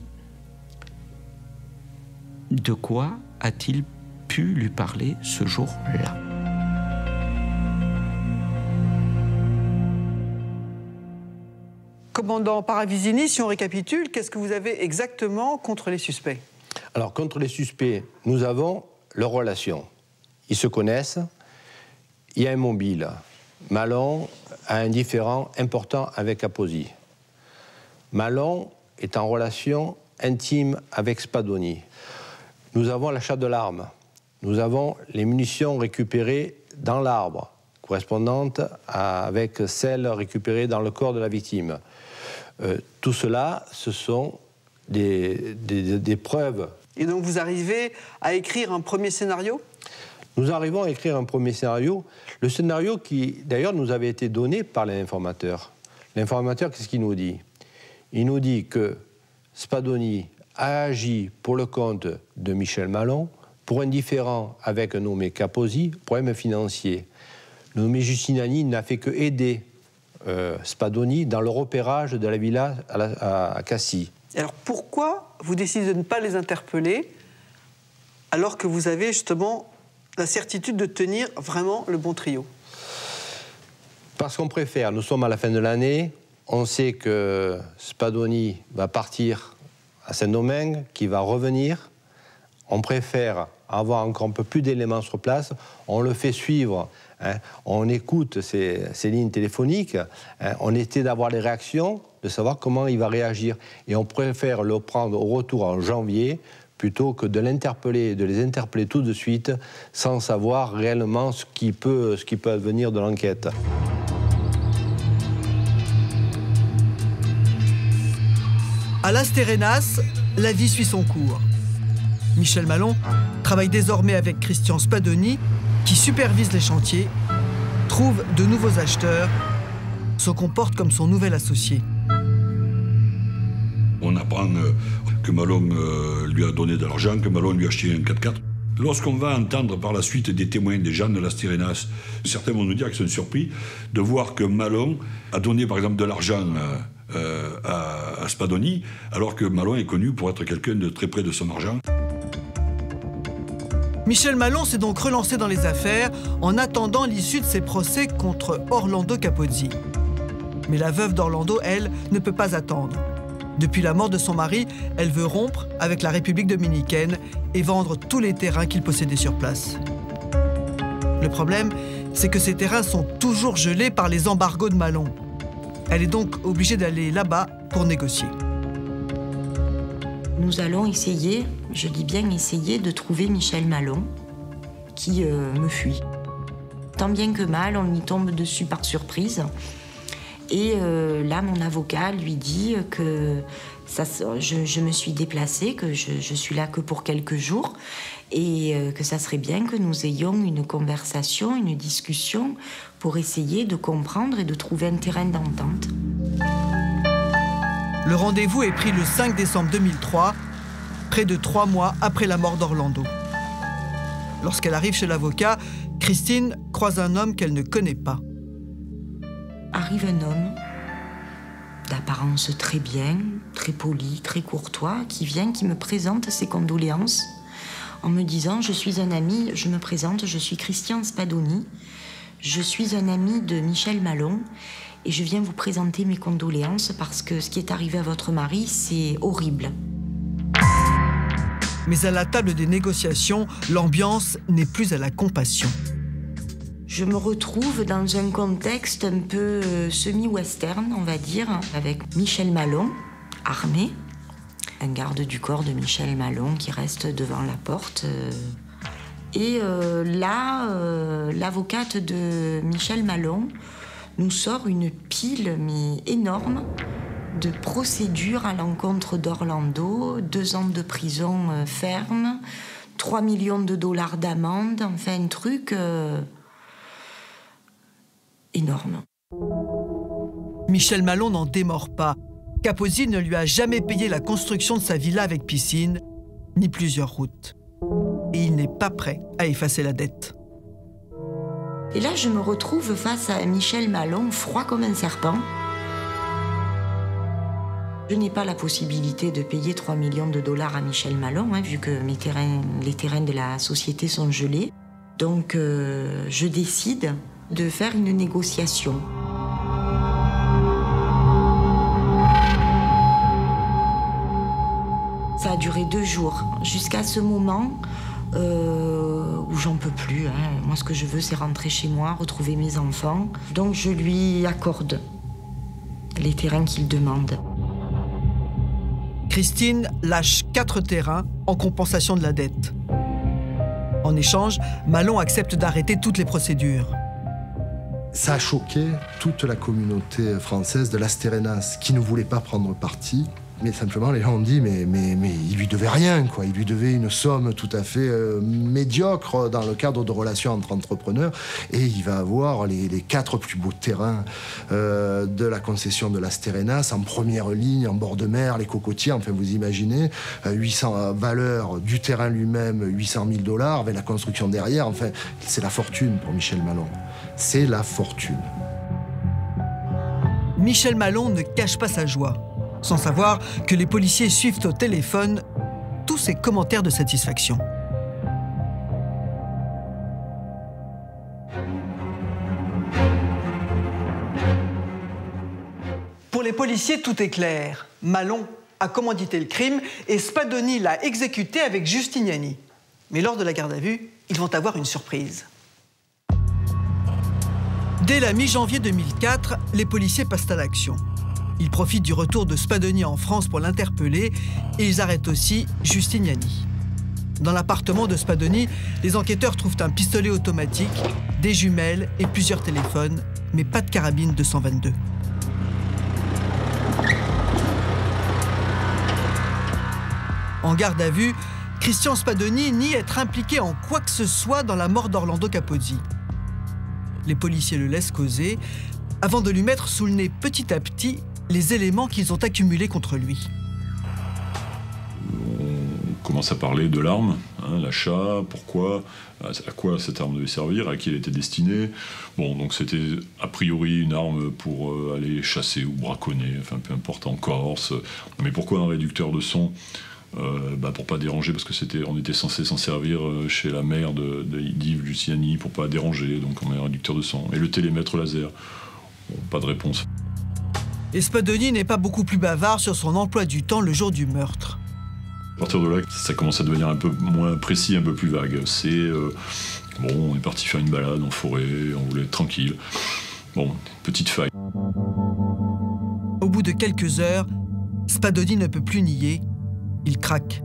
S16: De quoi a-t-il pu lui parler ce jour-là?
S1: Commandant Paravisini, si on récapitule, qu'est-ce que vous avez exactement contre les suspects?
S4: Alors, contre les suspects, nous avons leur relation. Ils se connaissent, il y a un mobile. Malon a un différend important avec Capozzi. Malon est en relation intime avec Spadoni. Nous avons l'achat de l'arme. Nous avons les munitions récupérées dans l'arbre, correspondantes avec celles récupérées dans le corps de la victime. Tout cela, ce sont des preuves.
S1: Et donc vous arrivez à écrire un premier scénario?
S4: Nous arrivons à écrire un premier scénario. Le scénario qui, d'ailleurs, nous avait été donné par l'informateur. L'informateur, qu'est-ce qu'il nous dit? Il nous dit que Spadoni a agi pour le compte de Michel Malon pour un différend avec un nommé Capozzi, problème financier. le nommé Giustiniani n'a fait que aider Spadoni dans le repérage de la villa à Cassis.
S1: Alors pourquoi vous décidez de ne pas les interpeller alors que vous avez justement la certitude de tenir vraiment le bon trio?
S4: Parce qu'on préfère, nous sommes à la fin de l'année, on sait que Spadoni va partir à Saint-Domingue, qu'il va revenir. On préfère avoir encore un peu plus d'éléments sur place. On le fait suivre, hein. On écoute ces lignes téléphoniques, hein. On essaie d'avoir les réactions, de savoir comment il va réagir. Et on préfère le prendre au retour en janvier plutôt que de l'interpeller, de les interpeller tout de suite sans savoir réellement ce qui peut advenir de l'enquête.
S1: À Las Terrenas, la vie suit son cours. Michel Malon travaille désormais avec Christian Spadoni, qui supervise les chantiers, trouve de nouveaux acheteurs, se comporte comme son nouvel associé.
S6: On apprend que Malon lui a donné de l'argent, que Malon lui a acheté un 4x4. Lorsqu'on va entendre par la suite des témoins, des gens de Las Terrenas, certains vont nous dire qu'ils sont surpris de voir que Malon a donné par exemple de l'argent à Spadoni, alors que Malon est connu pour être quelqu'un de très près de son argent.
S1: Michel Malon s'est donc relancé dans les affaires en attendant l'issue de ses procès contre Orlando Capozzi. Mais la veuve d'Orlando, elle, ne peut pas attendre. Depuis la mort de son mari, elle veut rompre avec la République dominicaine et vendre tous les terrains qu'il possédait sur place. Le problème, c'est que ces terrains sont toujours gelés par les embargos de Malon. Elle est donc obligée d'aller là-bas pour négocier.
S2: Nous allons essayer, je dis bien essayer, de trouver Michel Malon, qui me fuit. Tant bien que mal, on y tombe dessus par surprise. Et là, mon avocat lui dit que je me suis déplacée, que je suis là que pour quelques jours, et que ça serait bien que nous ayons une conversation, une discussion, pour essayer de comprendre et de trouver un terrain d'entente.
S1: Le rendez-vous est pris le 5 décembre 2003, près de 3 mois après la mort d'Orlando. Lorsqu'elle arrive chez l'avocat, Christine croise un homme qu'elle ne connaît pas.
S2: Arrive un homme d'apparence très bien, très poli, très courtois, qui vient, qui me présente ses condoléances en me disant « Je suis un ami, je me présente, je suis Christian Spadoni, je suis un ami de Michel Malon et je viens vous présenter mes condoléances parce que ce qui est arrivé à votre mari, c'est horrible. »
S1: Mais à la table des négociations, l'ambiance n'est plus à la compassion.
S2: Je me retrouve dans un contexte un peu semi-western, on va dire, avec Michel Malon, armé, un garde du corps de Michel Malon qui reste devant la porte. Et là, l'avocate de Michel Malon nous sort une pile, mais énorme, de procédures à l'encontre d'Orlando, 2 ans de prison ferme, 3 millions de dollars d'amende, enfin un truc énorme.
S1: Michel Malon n'en démord pas. Capozzi ne lui a jamais payé la construction de sa villa avec piscine, ni plusieurs routes. Et il n'est pas prêt à effacer la dette.
S2: Et là, je me retrouve face à Michel Malon, froid comme un serpent. Je n'ai pas la possibilité de payer 3 millions de dollars à Michel Malon, vu que les terrains de la société sont gelés. Donc, je décide de faire une négociation. Ça a duré 2 jours, jusqu'à ce moment où j'en peux plus. Moi, ce que je veux, c'est rentrer chez moi, retrouver mes enfants. Donc, je lui accorde les terrains qu'il demande.
S1: Christine lâche 4 terrains en compensation de la dette. En échange, Malon accepte d'arrêter toutes les procédures.
S10: Ça a choqué toute la communauté française de Las Terrenas qui ne voulait pas prendre parti. Mais simplement, les gens ont dit, mais il lui devait rien, quoi. Il lui devait une somme tout à fait médiocre dans le cadre de relations entre entrepreneurs. Et il va avoir les 4 plus beaux terrains de la concession de Las Terrenas, en première ligne, en bord de mer, les cocotiers, enfin vous imaginez, 800 valeurs du terrain lui-même, 800 000 $, avec la construction derrière, enfin c'est la fortune pour Michel Malon. C'est la fortune.
S1: Michel Malon ne cache pas sa joie, sans savoir que les policiers suivent au téléphone tous ses commentaires de satisfaction. Pour les policiers, tout est clair. Malon a commandité le crime et Spadoni l'a exécuté avec Giustiniani. Mais lors de la garde à vue, ils vont avoir une surprise. Dès la mi-janvier 2004, les policiers passent à l'action. Ils profitent du retour de Spadoni en France pour l'interpeller et ils arrêtent aussi Giustiniani. Dans l'appartement de Spadoni, les enquêteurs trouvent un pistolet automatique, des jumelles et plusieurs téléphones, mais pas de carabine 222. En garde à vue, Christian Spadoni nie être impliqué en quoi que ce soit dans la mort d'Orlando Capozzi. Les policiers le laissent causer, avant de lui mettre sous le nez petit à petit les éléments qu'ils ont accumulés contre lui.
S5: On commence à parler de l'arme, hein, l'achat, pourquoi, à quoi cette arme devait servir, à qui elle était destinée. Bon, donc c'était a priori une arme pour aller chasser ou braconner, enfin peu importe, en Corse. Mais pourquoi un réducteur de son ? Pour pas déranger, parce que on était censé s'en servir chez la mère d'Yves Giustiniani pour pas déranger, donc on met un réducteur de son. Et le télémètre laser, bon, pas de réponse.
S1: Et Spadoni n'est pas beaucoup plus bavard sur son emploi du temps le jour du meurtre.
S5: À partir de là, ça commence à devenir un peu moins précis, un peu plus vague. C'est, bon, on est parti faire une balade en forêt, on voulait être tranquille. Bon, petite faille.
S1: Au bout de quelques heures, Spadoni ne peut plus nier. Il craque.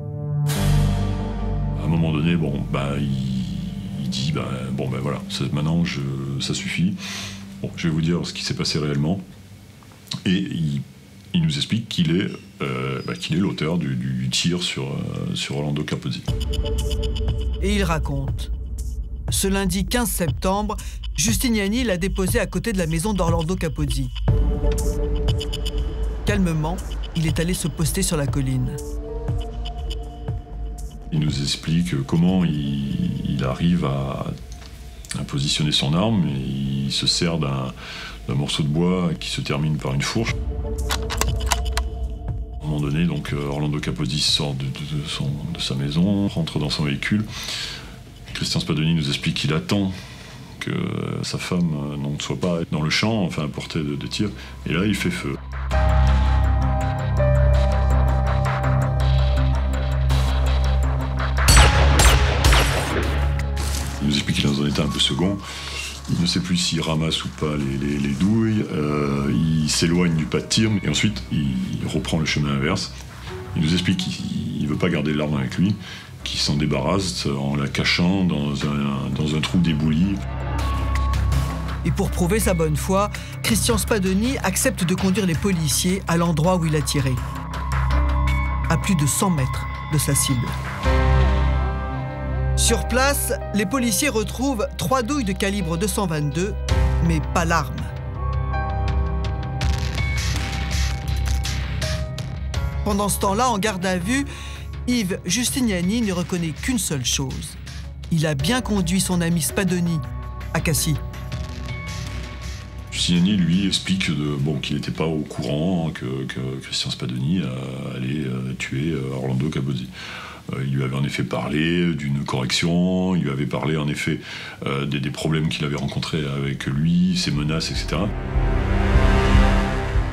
S5: À un moment donné, bon, il dit, voilà, maintenant, ça suffit. Bon, je vais vous dire ce qui s'est passé réellement. Et il nous explique qu'il est l'auteur du tir sur Orlando Capozzi.
S1: Et il raconte. Ce lundi 15 septembre, Giustiniani l'a déposé à côté de la maison d'Orlando Capozzi. Calmement, il est allé se poster sur la colline.
S5: Il nous explique comment il arrive à positionner son arme. Et il se sert d'un morceau de bois qui se termine par une fourche. À un moment donné, donc, Orlando Capozzi sort de sa maison, rentre dans son véhicule. Christian Spadoni nous explique qu'il attend que sa femme ne soit pas dans le champ, enfin à portée de tir. Et là, il fait feu. Il nous explique qu'il est dans un état un peu second. Il ne sait plus s'il ramasse ou pas les douilles. Il s'éloigne du pas de tir et ensuite il reprend le chemin inverse. Il nous explique qu'il ne veut pas garder l'arme avec lui, qu'il s'en débarrasse en la cachant dans un trou d'ébouli.
S1: Et pour prouver sa bonne foi, Christian Spadoni accepte de conduire les policiers à l'endroit où il a tiré, à plus de 100 mètres de sa cible. Sur place, les policiers retrouvent 3 douilles de calibre 222, mais pas l'arme. Pendant ce temps-là, en garde à vue, Yves Giustiniani ne reconnaît qu'une seule chose. Il a bien conduit son ami Spadoni à Cassis.
S5: Giustiniani, lui, explique qu'il n'était pas au courant que Christian Spadoni allait tuer Orlando Capozzi. Il lui avait en effet parlé d'une correction, il lui avait parlé en effet des problèmes qu'il avait rencontrés avec lui, ses menaces, etc.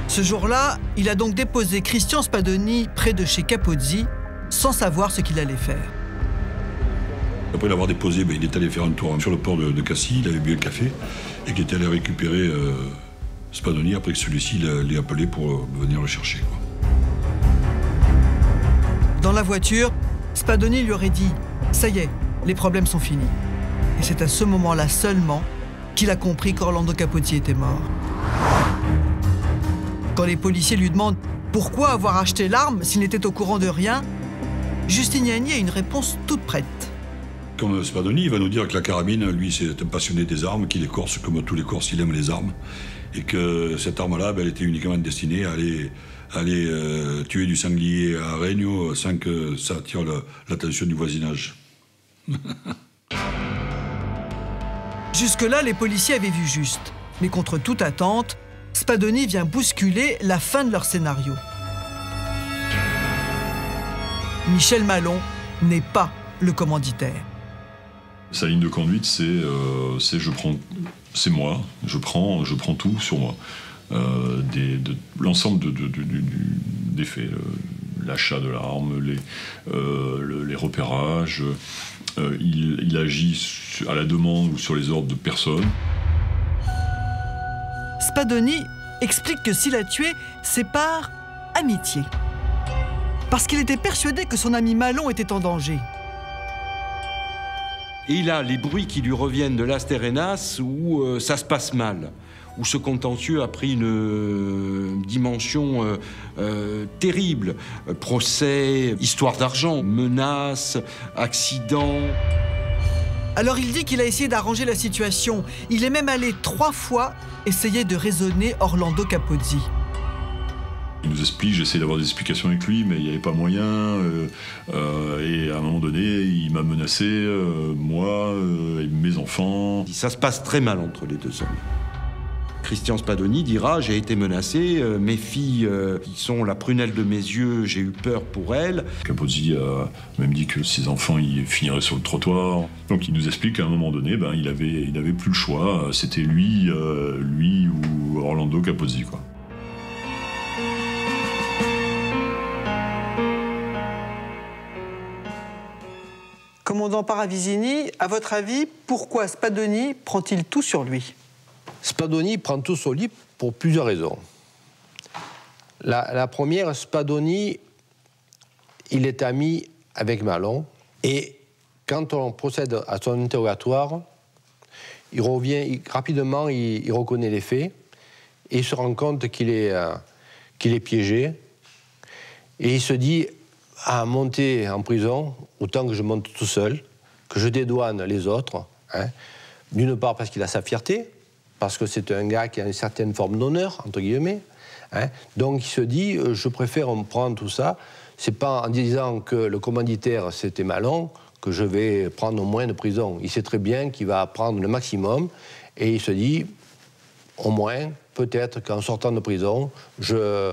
S1: Ce jour-là, il a donc déposé Christian Spadoni près de chez Capozzi, sans savoir ce qu'il allait faire.
S6: Après l'avoir déposé, il est allé faire un tour sur le port de Cassis, il avait bu un café, et qu'il était allé récupérer Spadoni après que celui-ci l'ait appelé pour venir le chercher, quoi.
S1: Dans la voiture, Spadoni lui aurait dit « Ça y est, les problèmes sont finis ». Et c'est à ce moment-là seulement qu'il a compris qu'Orlando Capozzi était mort. Quand les policiers lui demandent pourquoi avoir acheté l'arme s'il n'était au courant de rien, Justiniani a une réponse toute prête.
S6: Comme Spadoni, il va nous dire que la carabine, lui, c'est un passionné des armes, qu'il est corse, comme tous les Corses, il aime les armes. Et que cette arme-là, elle était uniquement destinée à aller tuer du sanglier à Regno sans que ça attire l'attention du voisinage.
S1: Jusque-là, les policiers avaient vu juste. Mais contre toute attente, Spadoni vient bousculer la fin de leur scénario. Michel Malon n'est pas le commanditaire.
S5: Sa ligne de conduite, c'est moi, je prends tout sur moi. L'ensemble des faits, l'achat de l'arme, les repérages, il agit à la demande ou sur les ordres de personne.
S1: Spadoni explique que s'il a tué, c'est par amitié. Parce qu'il était persuadé que son ami Malon était en danger.
S14: Et il a les bruits qui lui reviennent de Las Terrenas où ça se passe mal, où ce contentieux a pris une dimension terrible. Procès, histoire d'argent, menaces, accidents.
S1: Alors il dit qu'il a essayé d'arranger la situation. Il est même allé 3 fois essayer de raisonner Orlando Capozzi.
S5: Il nous explique, j'essaie d'avoir des explications avec lui, mais il n'y avait pas moyen. Et à un moment donné, il m'a menacé, moi et mes enfants.
S14: Ça se passe très mal entre les deux hommes. Christian Spadoni dira « J'ai été menacé, mes filles qui sont la prunelle de mes yeux, j'ai eu peur pour elles. »
S5: Capozzi a même dit que ses enfants ils finiraient sur le trottoir. Donc il nous explique qu'à un moment donné, il avait plus le choix. C'était lui ou Orlando Capozzi, quoi.
S1: Commandant Paravizini, à votre avis, pourquoi Spadoni prend-il tout sur lui?
S4: Spadoni prend tout sur lui pour plusieurs raisons. La première, Spadoni, il est ami avec Malon. Et quand on procède à son interrogatoire, il revient rapidement, il reconnaît les faits. Et il se rend compte qu'il est piégé. Et il se dit, à monter en prison, autant que je monte tout seul, que je dédouane les autres. Hein. D'une part parce qu'il a sa fierté, parce que c'est un gars qui a une certaine forme d'honneur, entre guillemets. Hein. Donc il se dit, je préfère me prendre tout ça. C'est pas en disant que le commanditaire c'était Malon que je vais prendre moins de prison. Il sait très bien qu'il va prendre le maximum et il se dit, au moins, peut-être qu'en sortant de prison, je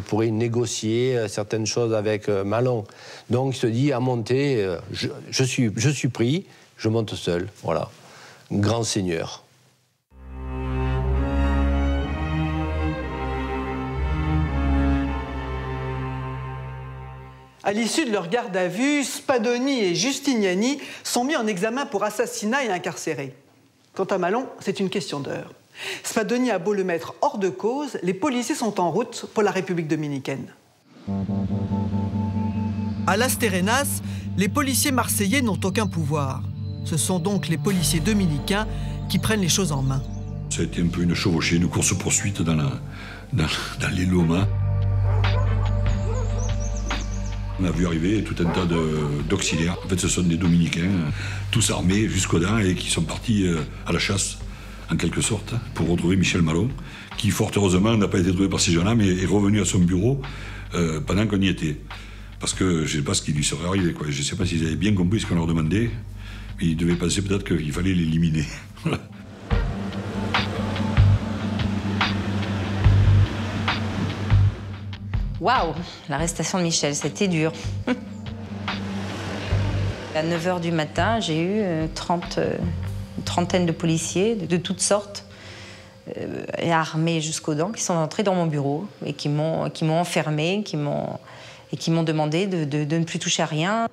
S4: pourrais négocier certaines choses avec Malon. Donc il se dit, à monter, je suis pris, je monte seul. Voilà, grand seigneur.
S1: À l'issue de leur garde à vue, Spadoni et Justiniani sont mis en examen pour assassinat et incarcérés. Quant à Malon, c'est une question d'heure. Spadoni a beau le mettre hors de cause, les policiers sont en route pour la République dominicaine. À Las Terrenas, les policiers marseillais n'ont aucun pouvoir. Ce sont donc les policiers dominicains qui prennent les choses en main.
S6: Ça a été un peu une chevauchée, une course-poursuite dans les lomas. On a vu arriver tout un tas d'auxiliaires. En fait, ce sont des Dominicains, tous armés jusqu'aux dents et qui sont partis à la chasse, en quelque sorte, pour retrouver Michel Malon, qui, fort heureusement, n'a pas été trouvé par ces gens-là, mais est revenu à son bureau pendant qu'on y était. Parce que je ne sais pas ce qui lui serait arrivé, quoi. Je ne sais pas s'ils avaient bien compris ce qu'on leur demandait, mais ils devaient penser peut-être qu'il fallait l'éliminer. Voilà.
S12: Waouh, l'arrestation de Michel, c'était dur. À 9h du matin, j'ai eu une trentaine de policiers de toutes sortes, armés jusqu'aux dents, qui sont entrés dans mon bureau et qui m'ont enfermé, et qui m'ont demandé de ne plus toucher à rien.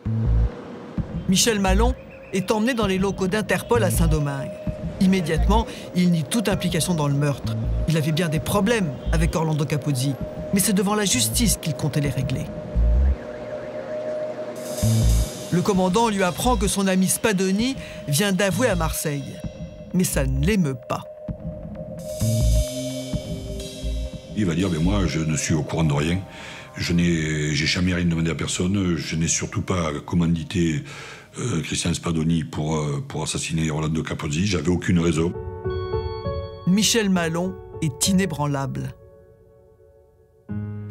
S1: Michel Malon est emmené dans les locaux d'Interpol à Saint-Domingue. Immédiatement, il nie toute implication dans le meurtre. Il avait bien des problèmes avec Orlando Capozzi, mais c'est devant la justice qu'il comptait les régler. Le commandant lui apprend que son ami Spadoni vient d'avouer à Marseille. Mais ça ne l'émeut pas.
S6: Il va dire, mais moi, je ne suis au courant de rien. J'ai jamais rien demandé à personne. Je n'ai surtout pas commandité Christian Spadoni pour assassiner Orlando Capozzi. J'avais aucune raison.
S1: Michel Malon est inébranlable.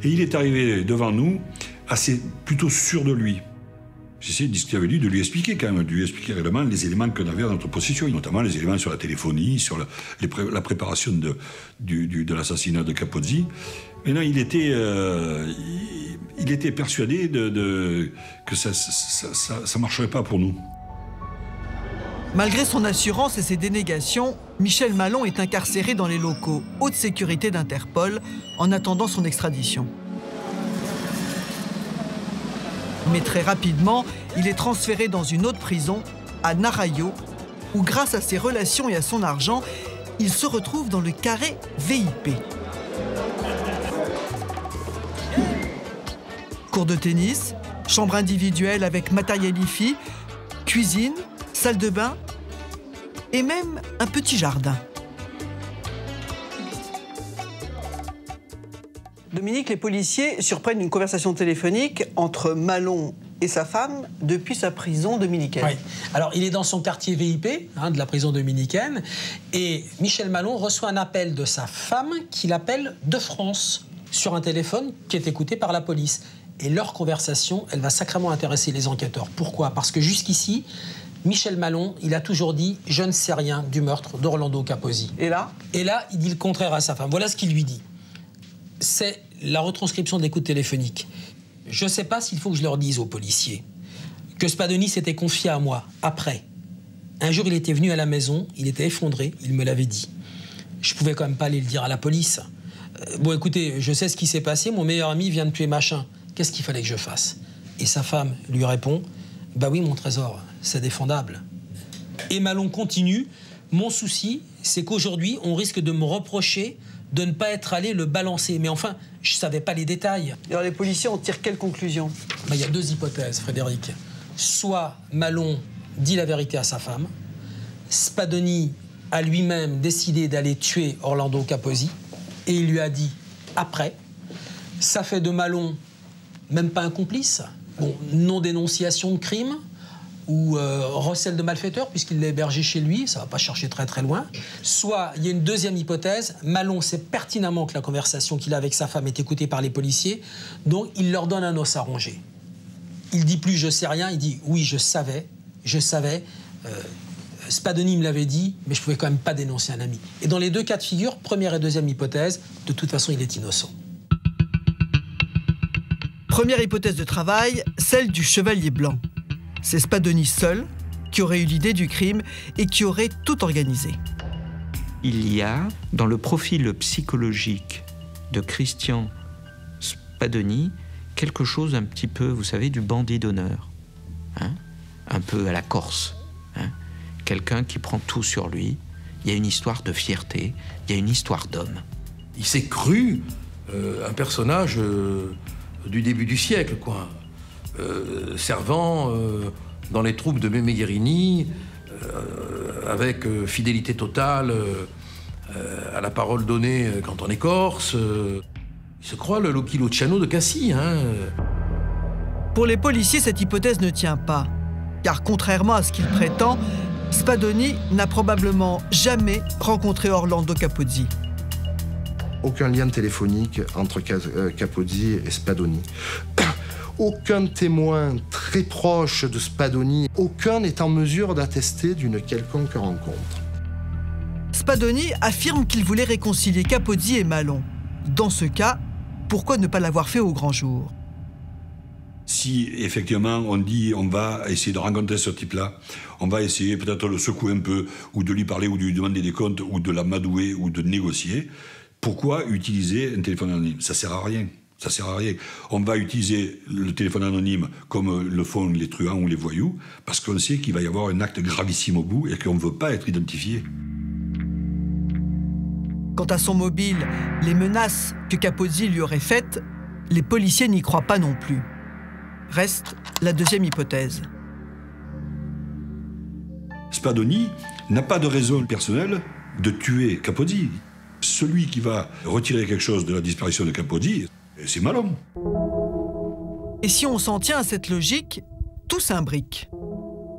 S6: Et il est arrivé devant nous, plutôt sûr de lui. J'essayais de discuter avec lui, de lui expliquer quand même, de lui expliquer réellement les éléments qu'on avait à notre possession, notamment les éléments sur la téléphonie, sur la préparation de l'assassinat de Capozzi. Mais non, il était persuadé que ça ne marcherait pas pour nous.
S1: Malgré son assurance et ses dénégations, Michel Malon est incarcéré dans les locaux haute sécurité d'Interpol en attendant son extradition. Mais très rapidement, il est transféré dans une autre prison, à Narayo, où grâce à ses relations et à son argent, il se retrouve dans le carré VIP. Cours de tennis, chambre individuelle avec matériel hi-fi, cuisine, salle de bain et même un petit jardin. Dominique, les policiers surprennent une conversation téléphonique entre Malon et sa femme depuis sa prison dominicaine.
S15: Oui. Alors, il est dans son quartier VIP, de la prison dominicaine, et Michel Malon reçoit un appel de sa femme qui l'appelle de France sur un téléphone qui est écouté par la police. Et leur conversation, elle va sacrément intéresser les enquêteurs. Pourquoi? Parce que jusqu'ici, Michel Malon, il a toujours dit « je ne sais rien du meurtre d'Orlando Capozzi ». Et là, il dit le contraire à sa femme. Voilà ce qu'il lui dit. C'est la retranscription de l'écoute téléphonique. Je ne sais pas s'il faut que je leur dise aux policiers que Spadoni s'était confié à moi après. Un jour, il était venu à la maison, il était effondré, il me l'avait dit. Je pouvais quand même pas aller le dire à la police. Bon, écoutez, je sais ce qui s'est passé, mon meilleur ami vient de tuer machin. Qu'est-ce qu'il fallait que je fasse? Et sa femme lui répond, bah oui, mon trésor, c'est défendable. Et Malon continue, mon souci, c'est qu'aujourd'hui, on risque de me reprocher de ne pas être allé le balancer. Mais enfin, je ne savais pas les détails.
S1: Alors les policiers en tirent quelle conclusion?
S15: Il y a deux hypothèses, Frédéric. Soit Malon dit la vérité à sa femme, Spadoni a lui-même décidé d'aller tuer Orlando Capozzi, et il lui a dit après. Ça fait de Malon même pas un complice. Bon, non-dénonciation de crime, ou recel de malfaiteur, puisqu'il l'a hébergé chez lui, ça ne va pas chercher très très loin. Soit, il y a une deuxième hypothèse, Malon sait pertinemment que la conversation qu'il a avec sa femme est écoutée par les policiers, donc il leur donne un os à ronger. Il dit plus « je sais rien », il dit « oui, je savais, Spadoni me l'avait dit, mais je ne pouvais quand même pas dénoncer un ami ». Et dans les deux cas de figure, première et deuxième hypothèse, de toute façon, il est innocent.
S1: Première hypothèse de travail, celle du chevalier blanc. C'est Spadoni seul qui aurait eu l'idée du crime et qui aurait tout organisé.
S16: Il y a, dans le profil psychologique de Christian Spadoni, quelque chose un petit peu, vous savez, du bandit d'honneur. Un peu à la Corse. Quelqu'un qui prend tout sur lui. Il y a une histoire de fierté, il y a une histoire d'homme.
S17: Il s'est cru un personnage du début du siècle, quoi. Servant dans les troupes de Mémé Guérini, avec fidélité totale à la parole donnée quand on est corse. Il se croit le Lucky Luciano de Cassis.
S1: Pour les policiers, cette hypothèse ne tient pas. Car contrairement à ce qu'il prétend, Spadoni n'a probablement jamais rencontré Orlando Capozzi.
S10: Aucun lien téléphonique entre Capozzi et Spadoni. Aucun témoin très proche de Spadoni, aucun n'est en mesure d'attester d'une quelconque rencontre.
S1: Spadoni affirme qu'il voulait réconcilier Capozzi et Malon. Dans ce cas, pourquoi ne pas l'avoir fait au grand jour?
S6: Si effectivement on dit on va essayer de rencontrer ce type-là, on va essayer peut-être de le secouer un peu, ou de lui parler, ou de lui demander des comptes, ou de l'amadouer, ou de négocier, pourquoi utiliser un téléphone anonyme? Ça sert à rien. Ça sert à rien. On va utiliser le téléphone anonyme comme le font les truands ou les voyous, parce qu'on sait qu'il va y avoir un acte gravissime au bout et qu'on ne veut pas être identifié.
S1: Quant à son mobile, les menaces que Capozzi lui aurait faites, les policiers n'y croient pas non plus. Reste la deuxième hypothèse.
S6: Spadoni n'a pas de raison personnelle de tuer Capozzi. Celui qui va retirer quelque chose de la disparition de Capozzi, C'est Malon.
S1: Et si on s'en tient à cette logique, tout s'imbrique.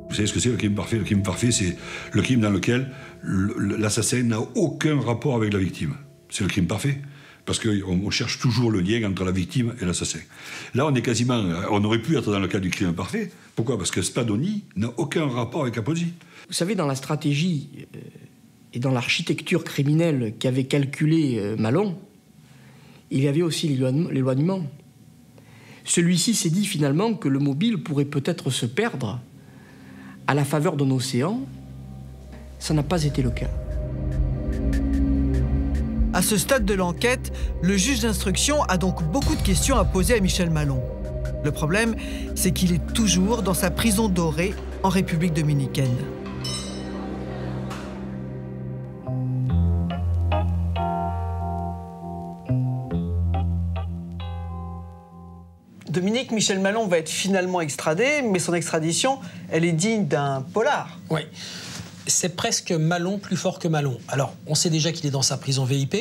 S6: Vous savez ce que c'est le crime parfait? Le crime parfait, c'est le crime dans lequel l'assassin n'a aucun rapport avec la victime. C'est le crime parfait. Parce qu'on cherche toujours le lien entre la victime et l'assassin. Là, on aurait pu être dans le cas du crime parfait. Pourquoi? Parce que Spadoni n'a aucun rapport avec Capozzi.
S18: Vous savez, dans la stratégie et dans l'architecture criminelle qu'avait calculé Malon, il y avait aussi l'éloignement. Celui-ci s'est dit finalement que le mobile pourrait peut-être se perdre à la faveur d'un océan. Ça n'a pas été le cas.
S1: À ce stade de l'enquête, le juge d'instruction a donc beaucoup de questions à poser à Michel Malon. Le problème, c'est qu'il est toujours dans sa prison dorée en République dominicaine. Dominique, Michel Malon va être finalement extradé, mais son extradition, elle est digne d'un polar.
S15: Oui. C'est presque Malon plus fort que Malon. Alors, on sait déjà qu'il est dans sa prison VIP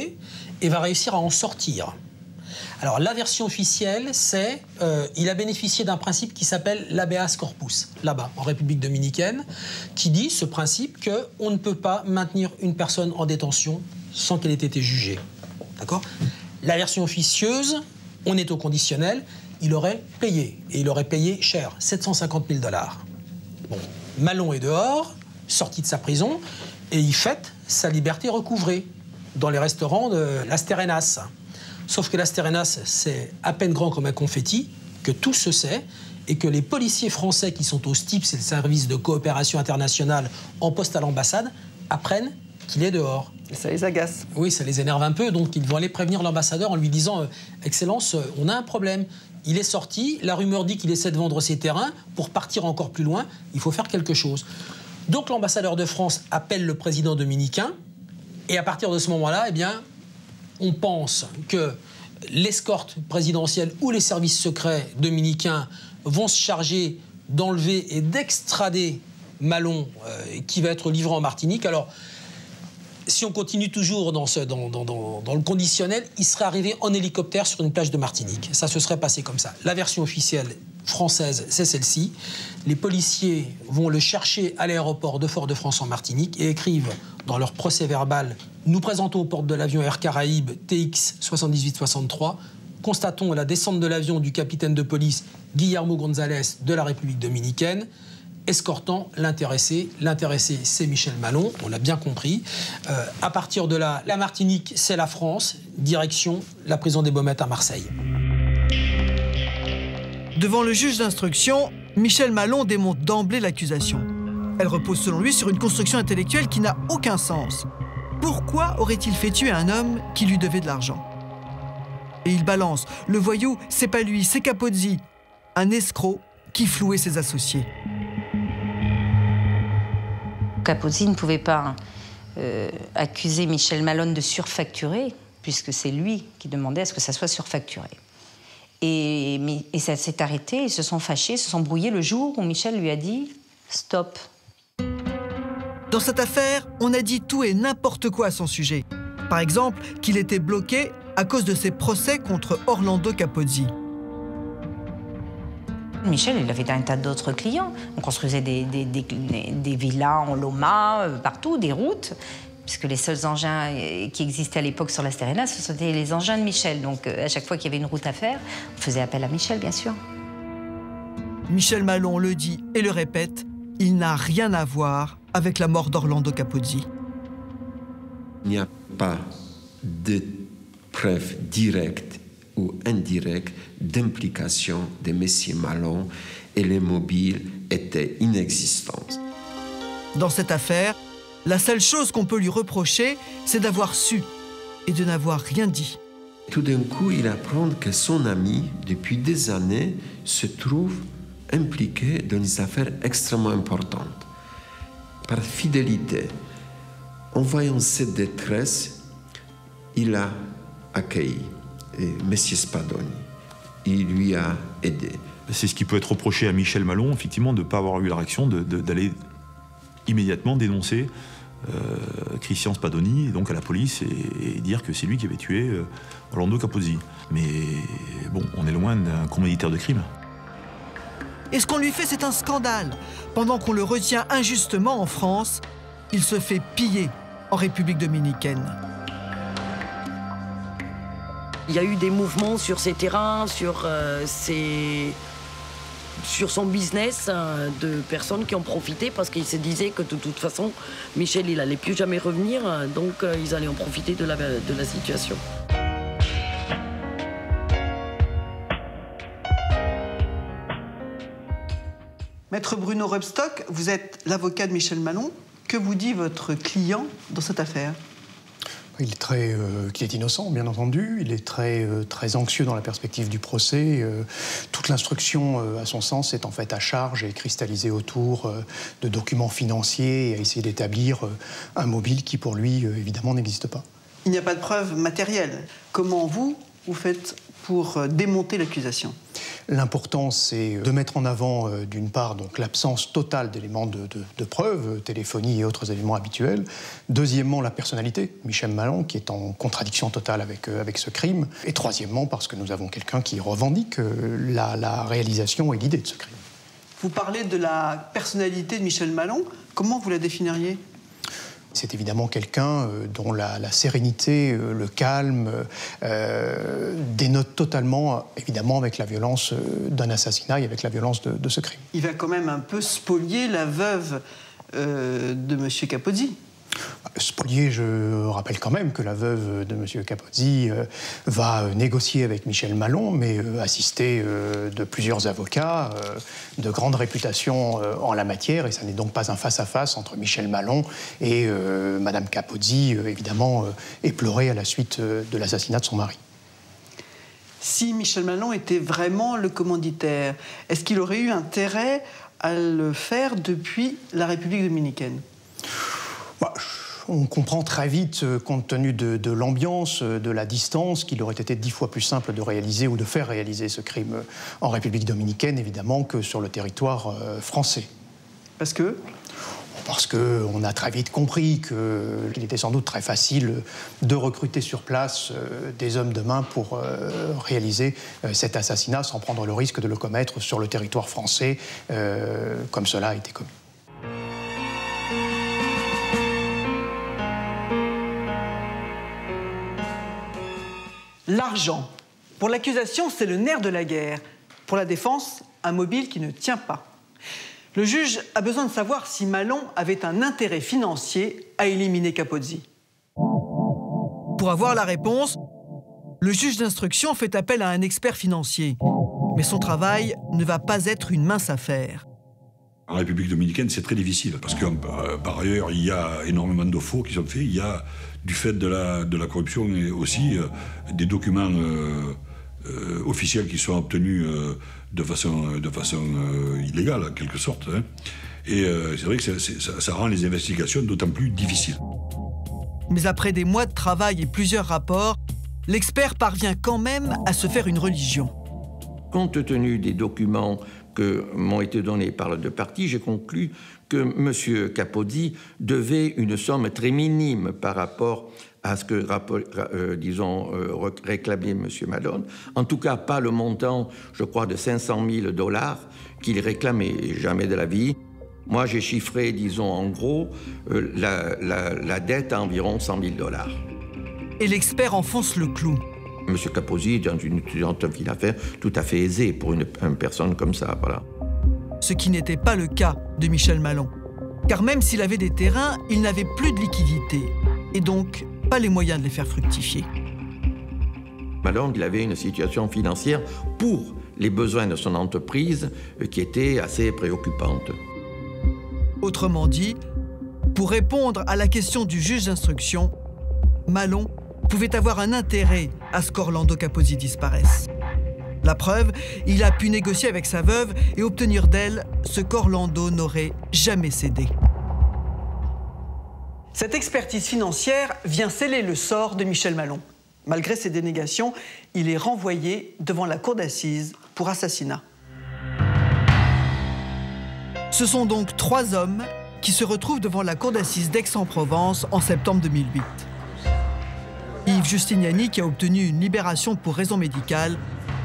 S15: et va réussir à en sortir. Alors, la version officielle, c'est il a bénéficié d'un principe qui s'appelle l'habeas corpus, là-bas, en République dominicaine, qui dit ce principe qu'on ne peut pas maintenir une personne en détention sans qu'elle ait été jugée. D'accord? La version officieuse, on est au conditionnel, il aurait payé, et il aurait payé cher, 750 000 $. Bon, Malon est dehors, sorti de sa prison, et il fête sa liberté recouvrée dans les restaurants de Las Terrenas. Sauf que Las Terrenas, c'est à peine grand comme un confetti, que tout se sait, et que les policiers français qui sont au STIP, c'est le service de coopération internationale en poste à l'ambassade, apprennent qu'il est dehors.
S1: Et ça les agace.
S15: Oui, ça les énerve un peu, donc ils vont aller prévenir l'ambassadeur en lui disant « Excellence, on a un problème. Il est sorti, la rumeur dit qu'il essaie de vendre ses terrains. Pour partir encore plus loin, il faut faire quelque chose. » Donc l'ambassadeur de France appelle le président dominicain, et à partir de ce moment-là, eh bien, on pense que l'escorte présidentielle ou les services secrets dominicains vont se charger d'enlever et d'extrader Malon, qui va être livré en Martinique. Alors, si on continue toujours dans le conditionnel, il serait arrivé en hélicoptère sur une plage de Martinique. Ça se serait passé comme ça. La version officielle française, c'est celle-ci. Les policiers vont le chercher à l'aéroport de Fort-de-France en Martinique et écrivent dans leur procès-verbal « Nous présentons aux portes de l'avion Air Caraïbes TX 7863. Constatons la descente de l'avion du capitaine de police Guillermo González de la République dominicaine. » Escortant l'intéressé. L'intéressé, c'est Michel Malon, on l'a bien compris. À partir de là, la Martinique, c'est la France. Direction la prison des Baumettes à Marseille.
S1: Devant le juge d'instruction, Michel Malon démonte d'emblée l'accusation. Elle repose selon lui sur une construction intellectuelle qui n'a aucun sens. Pourquoi aurait-il fait tuer un homme qui lui devait de l'argent? Et il balance, le voyou, c'est pas lui, c'est Capozzi, un escroc qui flouait ses associés.
S12: Capozzi ne pouvait pas accuser Michel Malon de surfacturer, puisque c'est lui qui demandait à ce que ça soit surfacturé. Et ça s'est arrêté, ils se sont fâchés, se sont brouillés le jour où Michel lui a dit « stop ».
S1: Dans cette affaire, on a dit tout et n'importe quoi à son sujet. Par exemple, qu'il était bloqué à cause de ses procès contre Orlando Capozzi.
S12: Michel, il avait un tas d'autres clients. On construisait des villas en Loma, partout, des routes, puisque les seuls engins qui existaient à l'époque sur Las Terrenas, ce étaient les engins de Michel. Donc à chaque fois qu'il y avait une route à faire, on faisait appel à Michel, bien sûr.
S1: Michel Malon le dit et le répète, il n'a rien à voir avec la mort d'Orlando Capozzi.
S19: Il n'y a pas de preuve directe ou indirecte d'implication de M. Malon et les mobiles étaient inexistants.
S1: Dans cette affaire, la seule chose qu'on peut lui reprocher, c'est d'avoir su et de n'avoir rien dit.
S19: Tout d'un coup, il apprend que son ami, depuis des années, se trouve impliqué dans des affaires extrêmement importantes. Par fidélité, en voyant cette détresse, il a accueilli M. Spadoni. Il lui a aidé.
S5: C'est ce qui peut être reproché à Michel Malon, effectivement, de ne pas avoir eu la réaction d'aller immédiatement dénoncer
S20: Christian Spadoni, et donc à la police, et dire que c'est lui qui avait tué Orlando Capozzi. Mais bon, on est loin d'un commanditaire de crime.
S1: Et ce qu'on lui fait, c'est un scandale. Pendant qu'on le retient injustement en France, il se fait piller en République dominicaine.
S13: Il y a eu des mouvements sur ses terrains, sur son business, de personnes qui ont profité parce qu'ils se disaient que de toute façon, Michel, il n'allait plus jamais revenir, donc ils allaient en profiter de la situation.
S1: Maître Bruno Rebstock, vous êtes l'avocat de Michel Malon. Que vous dit votre client dans cette affaire?
S21: Il est innocent, bien entendu. Il est très anxieux dans la perspective du procès. Toute l'instruction, à son sens, est en fait à charge et cristallisée autour de documents financiers et à essayer d'établir un mobile qui, pour lui, évidemment, n'existe pas.
S1: Il n'y a pas de preuves matérielles. Comment vous faites pour démonter l'accusation?
S21: L'important, c'est de mettre en avant, d'une part, donc l'absence totale d'éléments de preuves, téléphonie et autres éléments habituels. Deuxièmement, la personnalité, Michel Malon, qui est en contradiction totale avec ce crime. Et troisièmement, parce que nous avons quelqu'un qui revendique la réalisation et l'idée de ce crime.
S1: Vous parlez de la personnalité de Michel Malon. Comment vous la définiriez?
S21: C'est évidemment quelqu'un dont la sérénité, le calme dénote totalement, évidemment, avec la violence d'un assassinat et avec la violence de ce crime.
S1: Il va quand même un peu spolier la veuve de M. Capozzi.
S21: Spolier, je rappelle quand même que la veuve de M. Capozzi va négocier avec Michel Malon, mais assistée de plusieurs avocats de grande réputation en la matière, et ça n'est donc pas un face-à-face entre Michel Malon et Mme Capozzi, évidemment éplorée à la suite de l'assassinat de son mari.
S1: Si Michel Malon était vraiment le commanditaire, est-ce qu'il aurait eu intérêt à le faire depuis la République dominicaine?
S21: On comprend très vite, compte tenu de l'ambiance, de la distance, qu'il aurait été 10 fois plus simple de réaliser ou de faire réaliser ce crime en République dominicaine, évidemment, que sur le territoire français.
S1: Parce que?
S21: Parce qu'on a très vite compris qu'il était sans doute très facile de recruter sur place des hommes de main pour réaliser cet assassinat sans prendre le risque de le commettre sur le territoire français, comme cela a été commis.
S1: L'argent. Pour l'accusation, c'est le nerf de la guerre. Pour la défense, un mobile qui ne tient pas. Le juge a besoin de savoir si Malon avait un intérêt financier à éliminer Capozzi. Pour avoir la réponse, le juge d'instruction fait appel à un expert financier. Mais son travail ne va pas être une mince affaire.
S6: En République dominicaine, c'est très difficile, parce que par ailleurs, il y a énormément de faux qui sont faits. Il y a, du fait de la corruption, et aussi des documents officiels qui sont obtenus de façon illégale, en quelque sorte. Hein. Et c'est vrai que ça rend les investigations d'autant plus difficiles.
S1: Mais après des mois de travail et plusieurs rapports, l'expert parvient quand même à se faire une religion.
S16: Compte tenu des documents que m'ont été donnés par les deux parties, j'ai conclu que M. Capozzi devait une somme très minime par rapport à ce que, réclamait M. Malon. En tout cas, pas le montant, je crois, de 500 000 $ qu'il réclamait, jamais de la vie. Moi, j'ai chiffré, disons, en gros, la dette à environ 100 000 $.
S1: Et l'expert enfonce le clou.
S16: M. Capozzi est dans une étudiante ville d'affaires tout à fait aisée pour une personne comme ça, voilà.
S1: Ce qui n'était pas le cas de Michel Malon. Car même s'il avait des terrains, il n'avait plus de liquidité. Et donc, pas les moyens de les faire fructifier.
S16: Malon, il avait une situation financière pour les besoins de son entreprise qui était assez préoccupante.
S1: Autrement dit, pour répondre à la question du juge d'instruction, Malon pouvait avoir un intérêt à ce qu'Orlando Capozzi disparaisse. La preuve, il a pu négocier avec sa veuve et obtenir d'elle ce qu'Orlando n'aurait jamais cédé. Cette expertise financière vient sceller le sort de Michel Malon. Malgré ses dénégations, il est renvoyé devant la cour d'assises pour assassinat. Ce sont donc 3 hommes qui se retrouve devant la cour d'assises d'Aix-en-Provence en septembre 2008. Yves Justiniani, qui a obtenu une libération pour raison médicale,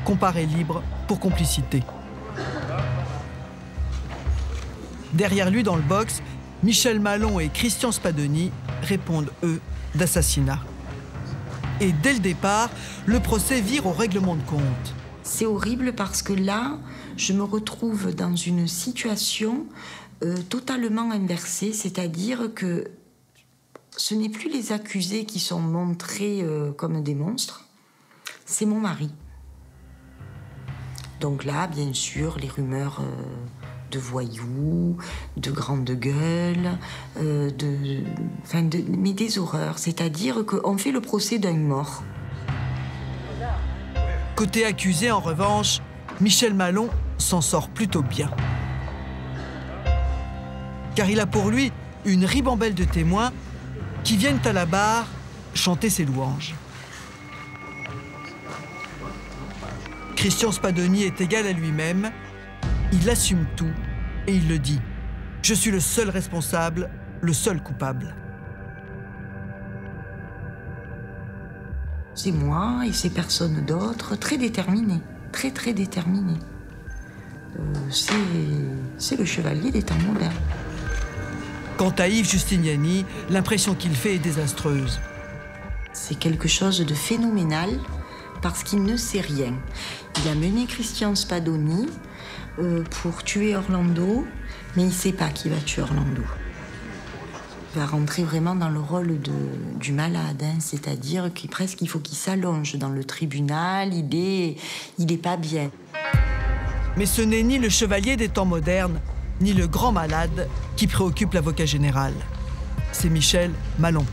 S1: comparaît libre pour complicité. Derrière lui, dans le box, Michel Malon et Christian Spadoni répondent, eux, d'assassinat. Et dès le départ, le procès vire au règlement de compte.
S2: C'est horrible parce que là, je me retrouve dans une situation totalement inversée, c'est-à-dire que ce n'est plus les accusés qui sont montrés comme des monstres, c'est mon mari. Donc là, bien sûr, les rumeurs de voyous, de grande gueule, mais des horreurs. C'est-à-dire qu'on fait le procès d'un mort.
S1: Côté accusé, en revanche, Michel Malon s'en sort plutôt bien. Car il a pour lui une ribambelle de témoins qui viennent à la barre chanter ses louanges. Christian Spadoni est égal à lui-même, il assume tout et il le dit. Je suis le seul responsable, le seul coupable.
S2: C'est moi et c'est personne d'autre, très déterminé, très déterminé. C'est le chevalier des temps modernes.
S1: Quant à Yves Justiniani, l'impression qu'il fait est désastreuse.
S2: C'est quelque chose de phénoménal parce qu'il ne sait rien. Il a mené Christian Spadoni pour tuer Orlando, mais il ne sait pas qui va tuer Orlando. Il va rentrer vraiment dans le rôle du malade, hein, c'est-à-dire qu'il faut qu'il s'allonge dans le tribunal, il est pas bien.
S1: Mais ce n'est ni le chevalier des temps modernes, ni le grand malade qui préoccupe l'avocat général. C'est Michel Malon,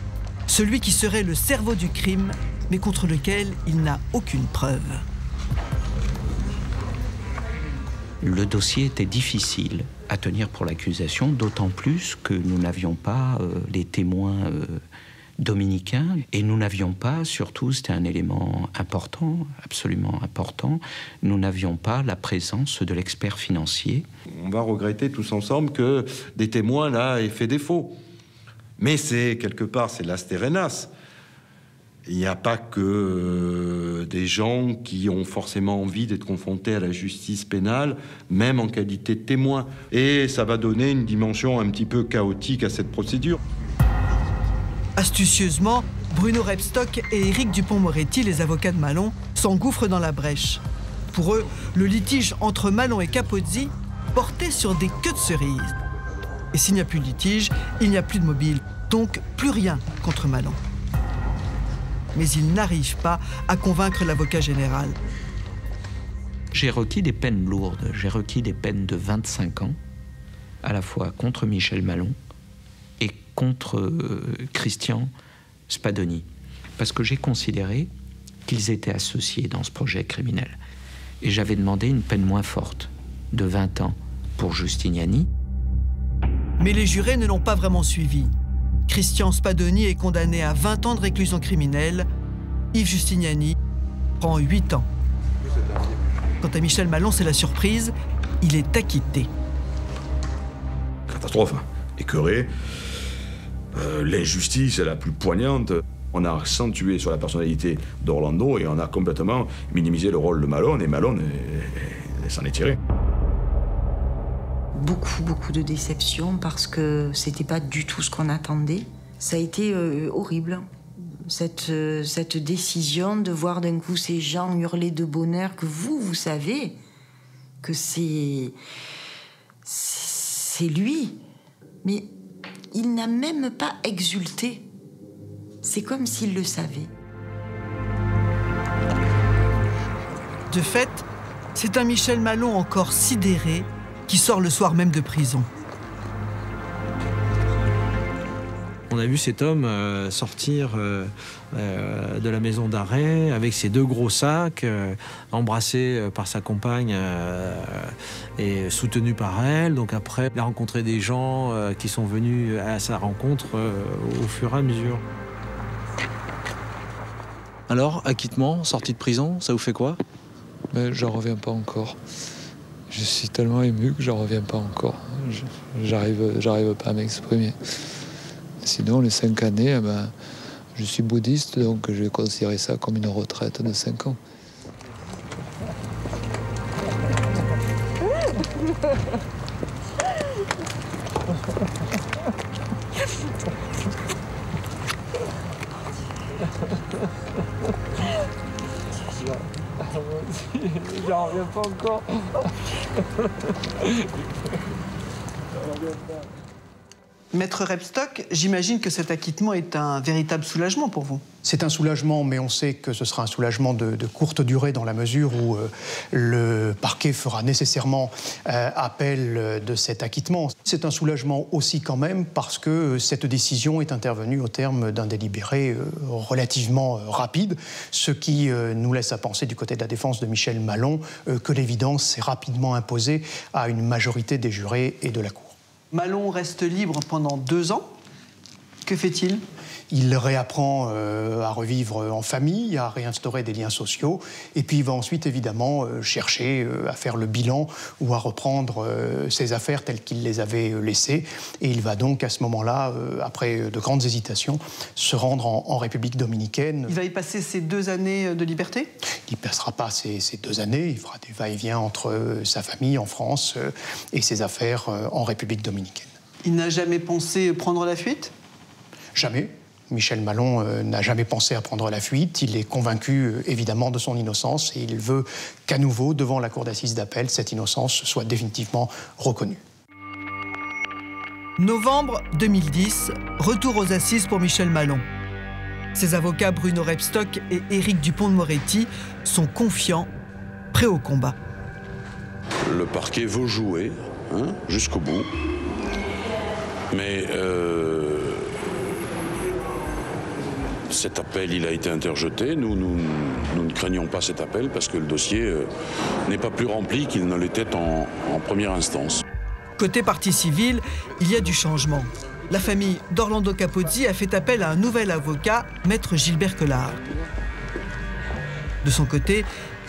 S1: celui qui serait le cerveau du crime, mais contre lequel il n'a aucune preuve.
S16: Le dossier était difficile à tenir pour l'accusation, d'autant plus que nous n'avions pas les témoins dominicains et nous n'avions pas, surtout, c'était un élément important, absolument important, nous n'avions pas la présence de l'expert financier.
S14: On va regretter tous ensemble que des témoins, là, aient fait défaut. Mais c'est, quelque part, c'est l'as terrenas. Il n'y a pas que des gens qui ont forcément envie d'être confrontés à la justice pénale, même en qualité de témoins. Et ça va donner une dimension un petit peu chaotique à cette procédure.
S1: Astucieusement, Bruno Rebstock et Éric Dupond-Moretti, les avocats de Malon, s'engouffrent dans la brèche. Pour eux, le litige entre Malon et Capozzi portait sur des queues de cerises. Et s'il n'y a plus de litige, il n'y a plus de mobile, donc plus rien contre Malon. Mais ils n'arrivent pas à convaincre l'avocat général.
S16: J'ai requis des peines lourdes, j'ai requis des peines de 25 ans, à la fois contre Michel Malon et contre Christian Spadoni, parce que j'ai considéré qu'ils étaient associés dans ce projet criminel. Et j'avais demandé une peine moins forte, de 20 ans, pour Justiniani.
S1: Mais les jurés ne l'ont pas vraiment suivi. Christian Spadoni est condamné à 20 ans de réclusion criminelle. Yves Justiniani prend 8 ans. Quant à Michel Malon, c'est la surprise. Il est acquitté.
S5: Catastrophe, écœuré. L'injustice est la plus poignante. On a accentué sur la personnalité d'Orlando et on a complètement minimisé le rôle de Malon. Et Malon s'en est tiré.
S2: Beaucoup de déception parce que c'était pas du tout ce qu'on attendait. Ça a été horrible, cette décision de voir d'un coup ces gens hurler de bonheur que vous savez que c'est lui. Mais il n'a même pas exulté. C'est comme s'il le savait.
S1: De fait, c'est un Michel Malon encore sidéré qui sort le soir même de prison.
S9: On a vu cet homme sortir de la maison d'arrêt avec ses 2 gros sacs, embrassé par sa compagne et soutenu par elle. Donc après, il a rencontré des gens qui sont venus à sa rencontre au fur et à mesure.
S3: Alors, acquittement, sortie de prison, ça vous fait quoi?
S22: Mais j'en reviens pas encore.
S3: Je suis tellement ému que j'en reviens pas encore. J'arrive pas à m'exprimer. Sinon, les 5 années, je suis bouddhiste, donc je vais considérer ça comme une retraite de 5 ans.
S9: J'en reviens pas encore.
S1: Maître Rebstock, j'imagine que cet acquittement est un véritable soulagement pour vous.
S21: C'est un soulagement, mais on sait que ce sera un soulagement de courte durée dans la mesure où le parquet fera nécessairement appel de cet acquittement. C'est un soulagement aussi quand même parce que cette décision est intervenue au terme d'un délibéré relativement rapide, ce qui nous laisse à penser du côté de la défense de Michel Malon que l'évidence s'est rapidement imposée à une majorité des jurés et de la Cour.
S1: Malon reste libre pendant 2 ans. Que fait-il ?
S21: Il réapprend à revivre en famille, à réinstaurer des liens sociaux, et puis il va ensuite évidemment chercher à faire le bilan ou à reprendre ses affaires telles qu'il les avait laissées. Et il va donc à ce moment-là, après de grandes hésitations, se rendre en République dominicaine.
S1: Il va y passer ces 2 années de liberté ?
S21: Il ne passera pas ces 2 années, il fera des va-et-vient entre sa famille en France et ses affaires en République dominicaine.
S1: Il n'a jamais pensé prendre la fuite ?
S21: Jamais. Michel Malon n'a jamais pensé à prendre la fuite. Il est convaincu, évidemment, de son innocence et il veut qu'à nouveau, devant la cour d'assises d'appel, cette innocence soit définitivement reconnue.
S1: Novembre 2010, retour aux assises pour Michel Malon. Ses avocats Bruno Rebstock et Éric Dupond-Moretti sont confiants, prêts au combat.
S22: Le parquet veut jouer jusqu'au bout, mais cet appel, il a été interjeté. Nous ne craignons pas cet appel parce que le dossier n'est pas plus rempli qu'il ne l'était en première instance.
S1: Côté partie civile, il y a du changement. La famille d'Orlando Capozzi a fait appel à un nouvel avocat, maître Gilbert Collard. De son côté,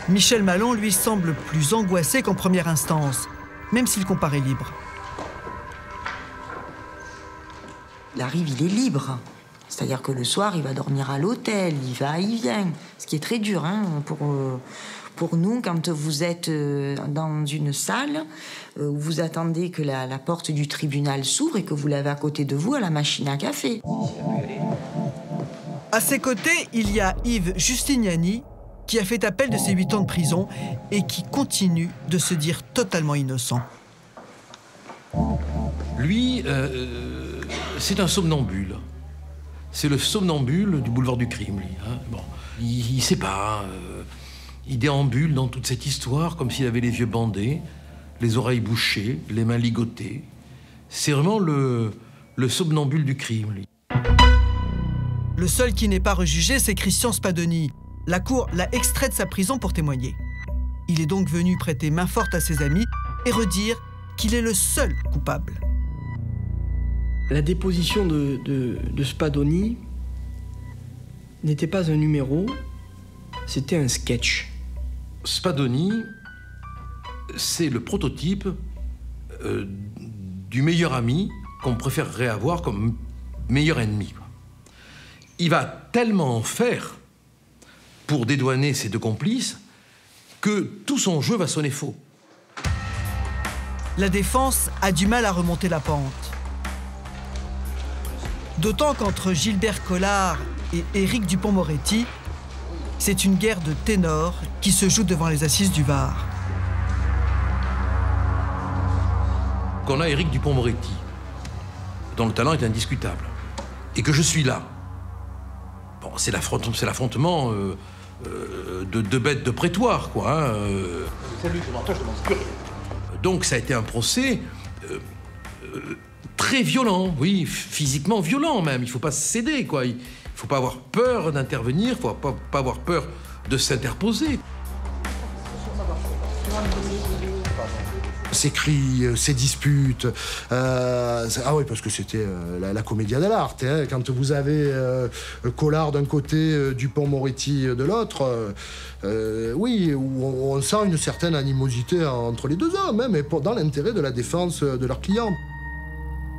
S1: Michel Malon lui semble plus angoissé qu'en première instance, même s'il comparaît libre.
S2: Il arrive, il est libre. C'est-à-dire que le soir, il va dormir à l'hôtel, il va, il vient. Ce qui est très dur pour nous, quand vous êtes dans une salle, où vous attendez que la porte du tribunal s'ouvre et que vous l'avez à côté de vous à la machine à café.
S1: À ses côtés, il y a Yves Giustiniani, qui a fait appel de ses 8 ans de prison et qui continue de se dire totalement innocent.
S17: Lui, c'est un somnambule. C'est le somnambule du boulevard du crime, lui. Bon, il sait pas. Il déambule dans toute cette histoire comme s'il avait les yeux bandés, les oreilles bouchées, les mains ligotées. C'est vraiment le somnambule du crime, lui.
S1: Le seul qui n'est pas rejugé, c'est Christian Spadoni. La Cour l'a extrait de sa prison pour témoigner. Il est donc venu prêter main forte à ses amis et redire qu'il est le seul coupable.
S18: La déposition de Spadoni n'était pas un numéro, c'était un sketch.
S17: Spadoni, c'est le prototype du meilleur ami qu'on préférerait avoir comme meilleur ennemi. Il va tellement en faire pour dédouaner ses 2 complices que tout son jeu va sonner faux.
S1: La défense a du mal à remonter la pente. D'autant qu'entre Gilbert Collard et Éric Dupond-Moretti, c'est une guerre de ténors qui se joue devant les assises du Var.
S17: Qu'on a Éric Dupond-Moretti, dont le talent est indiscutable, et que je suis là. Bon, c'est l'affrontement de 2 bêtes de prétoire, quoi.
S15: Salut, je demande plus rien.
S17: Donc ça a été un procès très violent, oui, physiquement violent même. Il ne faut pas céder, quoi. Il ne faut pas avoir peur d'intervenir, il ne faut pas avoir peur de s'interposer.
S10: ses cris, ses disputes. Ah oui, parce que c'était la commedia dell'arte. Hein. Quand vous avez Collard d'un côté, Dupond-Moretti de l'autre, oui, on sent une certaine animosité entre les deux hommes, hein, mais dans l'intérêt de la défense de leurs clients.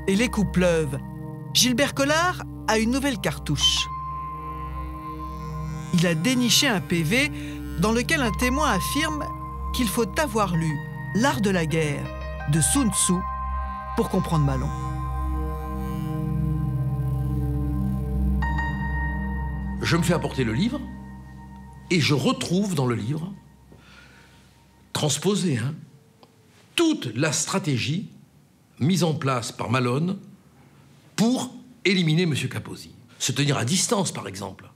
S1: Et les coups pleuvent. Gilbert Collard a une nouvelle cartouche. Il a déniché un PV dans lequel un témoin affirme qu'il faut avoir lu L'art de la guerre de Sun Tzu pour comprendre Malon.
S17: Je me fais apporter le livre et je retrouve dans le livre, transposé, hein, toute la stratégie mise en place par Malone pour éliminer M. Capozzi. Se tenir à distance, par exemple.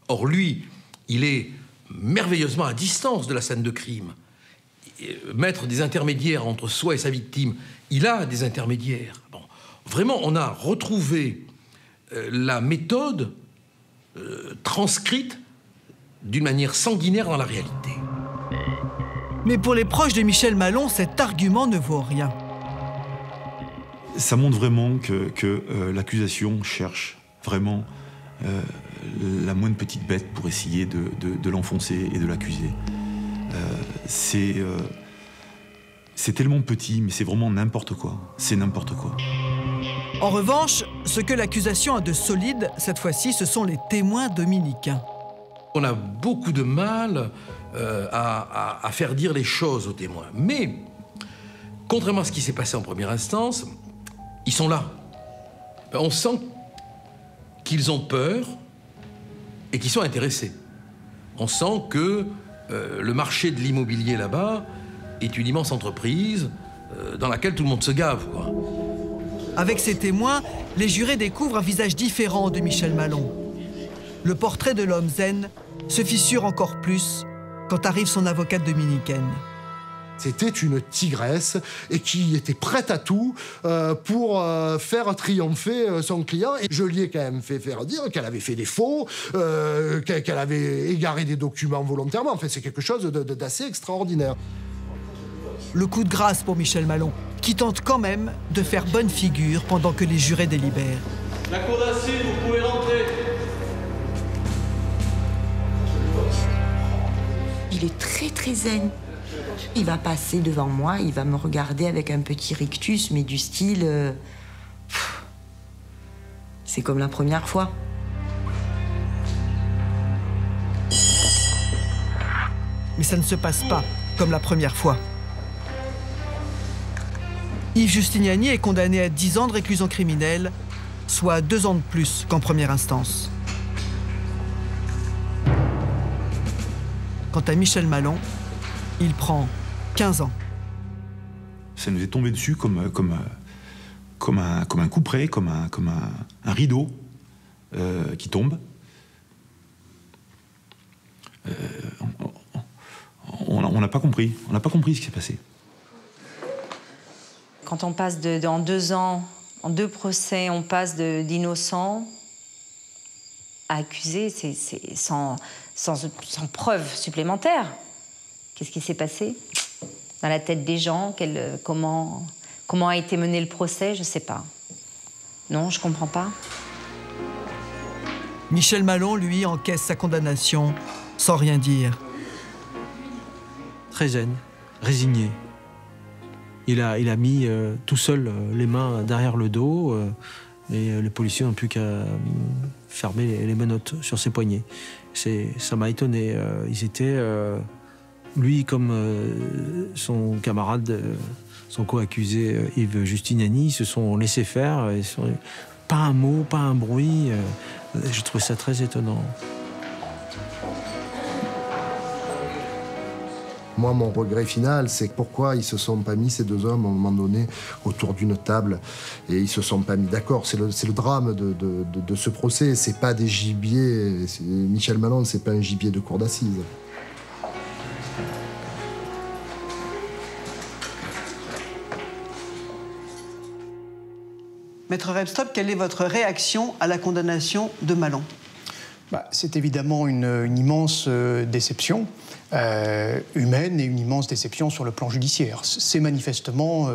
S17: Or, lui, il est merveilleusement à distance de la scène de crime. Mettre des intermédiaires entre soi et sa victime, il a des intermédiaires. Bon. Vraiment, on a retrouvé la méthode transcrite d'une manière sanguinaire dans la réalité.
S1: Mais pour les proches de Michel Malon, cet argument ne vaut rien.
S20: Ça montre vraiment que l'accusation cherche vraiment la moindre petite bête pour essayer de l'enfoncer et de l'accuser. C'est tellement petit, mais c'est vraiment n'importe quoi. C'est n'importe quoi.
S1: En revanche, ce que l'accusation a de solide, cette fois-ci, ce sont les témoins dominicains.
S17: On a beaucoup de mal à faire dire les choses aux témoins. Mais, contrairement à ce qui s'est passé en première instance, ils sont là. On sent qu'ils ont peur et qu'ils sont intéressés. On sent que le marché de l'immobilier là-bas est une immense entreprise dans laquelle tout le monde se gave, quoi.
S1: Avec ces témoins, les jurés découvrent un visage différent de Michel Malon. Le portrait de l'homme zen se fissure encore plus quand arrive son avocate dominicaine.
S10: C'était une tigresse et qui était prête à tout pour faire triompher son client. Et je lui ai quand même fait faire dire qu'elle avait fait des faux, qu'elle avait égaré des documents volontairement. En fait, c'est quelque chose d'assez extraordinaire.
S1: Le coup de grâce pour Michel Malon, qui tente quand même de faire bonne figure pendant que les jurés délibèrent.
S7: La cour d'assises, vous pouvez rentrer.
S2: Il est très très zen. Il va passer devant moi, il va me regarder avec un petit rictus, mais du style... c'est comme la première fois.
S1: Mais ça ne se passe pas comme la première fois. Yves Justiniani est condamné à 10 ans de réclusion criminelle, soit 2 ans de plus qu'en première instance. Quant à Michel Malon, il prend 15 ans.
S20: Ça nous est tombé dessus comme un couperet, comme un rideau qui tombe. On n'a pas compris. On n'a pas compris ce qui s'est passé.
S12: Quand on passe en 2 ans, en 2 procès, on passe d'innocent à accusé, c'est sans preuve supplémentaire. Qu'est-ce qui s'est passé dans la tête des gens? Comment a été mené le procès? Je ne sais pas. Non, je ne comprends pas.
S1: Michel Malon, lui, encaisse sa condamnation sans rien dire.
S9: Très zen, résigné. Il a mis tout seul les mains derrière le dos et les policiers n'ont plus qu'à fermer les menottes sur ses poignets. Ça m'a étonné. Ils étaient, lui comme son camarade, son co-accusé Yves Justiniani, se sont laissés faire. Pas un mot, pas un bruit. Je trouvais ça très étonnant.
S10: Moi, mon regret final, c'est pourquoi ils se sont pas mis, ces deux hommes, à un moment donné, autour d'une table, et ils se sont pas mis d'accord. C'est le drame de ce procès. C'est pas des gibiers. Michel Malon, c'est pas un gibier de cour d'assises.
S1: Maître Rebstock, quelle est votre réaction à la condamnation de Malon?
S21: C'est évidemment une immense déception humaine et une immense déception sur le plan judiciaire. C'est manifestement,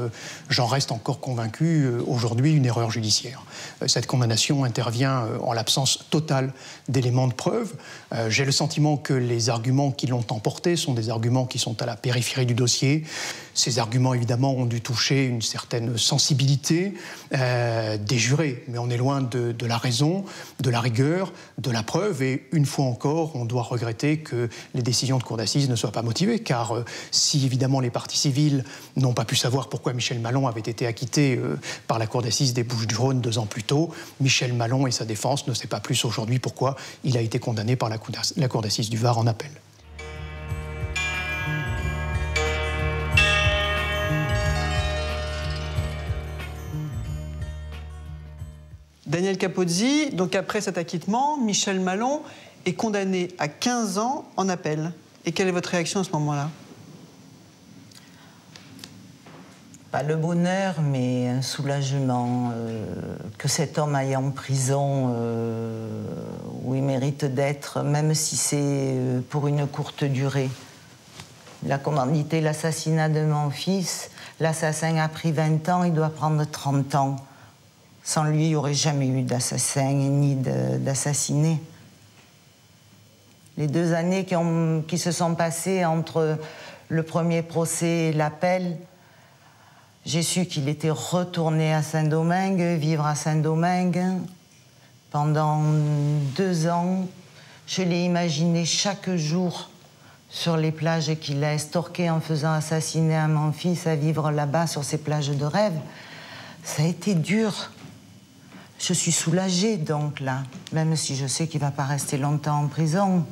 S21: j'en reste encore convaincu, aujourd'hui une erreur judiciaire. Cette condamnation intervient en l'absence totale d'éléments de preuve. J'ai le sentiment que les arguments qui l'ont emporté sont des arguments qui sont à la périphérie du dossier. Ces arguments, évidemment, ont dû toucher une certaine sensibilité des jurés, mais on est loin de la raison, de la rigueur, de la preuve, et une fois encore, on doit regretter que les décisions de cour d'assises ne soient pas motivées, car si, évidemment, les parties civiles n'ont pas pu savoir pourquoi Michel Malon avait été acquitté par la cour d'assises des Bouches-du-Rhône 2 ans plus tôt, Michel Malon et sa défense ne sait pas plus aujourd'hui pourquoi il a été condamné par la cour d'assises du Var en appel.
S1: Daniel Capozzi, donc après cet acquittement, Michel Malon est condamné à 15 ans en appel. Et quelle est votre réaction à ce moment-là?
S2: Pas le bonheur, mais un soulagement que cet homme aille en prison où il mérite d'être, même si c'est pour une courte durée. Il a commandité l'assassinat de mon fils. L'assassin a pris 20 ans, il doit prendre 30 ans. Sans lui, il n'y aurait jamais eu d'assassin ni d'assassiné. Les 2 années qui se sont passées entre le premier procès et l'appel, j'ai su qu'il était retourné à Saint-Domingue, vivre à Saint-Domingue. Pendant 2 ans, je l'ai imaginé chaque jour sur les plages qu'il a estorquées en faisant assassiner à mon fils, à vivre là-bas sur ces plages de rêve. Ça a été dur. Je suis soulagée, donc, là, même si je sais qu'il ne va pas rester longtemps en prison.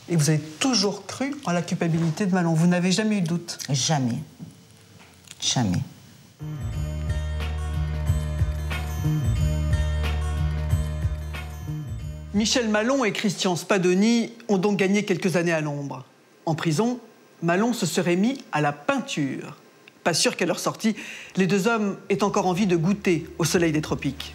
S1: Et vous avez toujours cru en la culpabilité de Malon? Vous n'avez jamais eu de doute?
S2: Jamais. Jamais.
S1: Michel Malon et Christian Spadoni ont donc gagné quelques années à l'ombre. En prison, Malon se serait mis à la peinture. Pas sûr qu'à leur sortie, les 2 hommes aient encore envie de goûter au soleil des tropiques.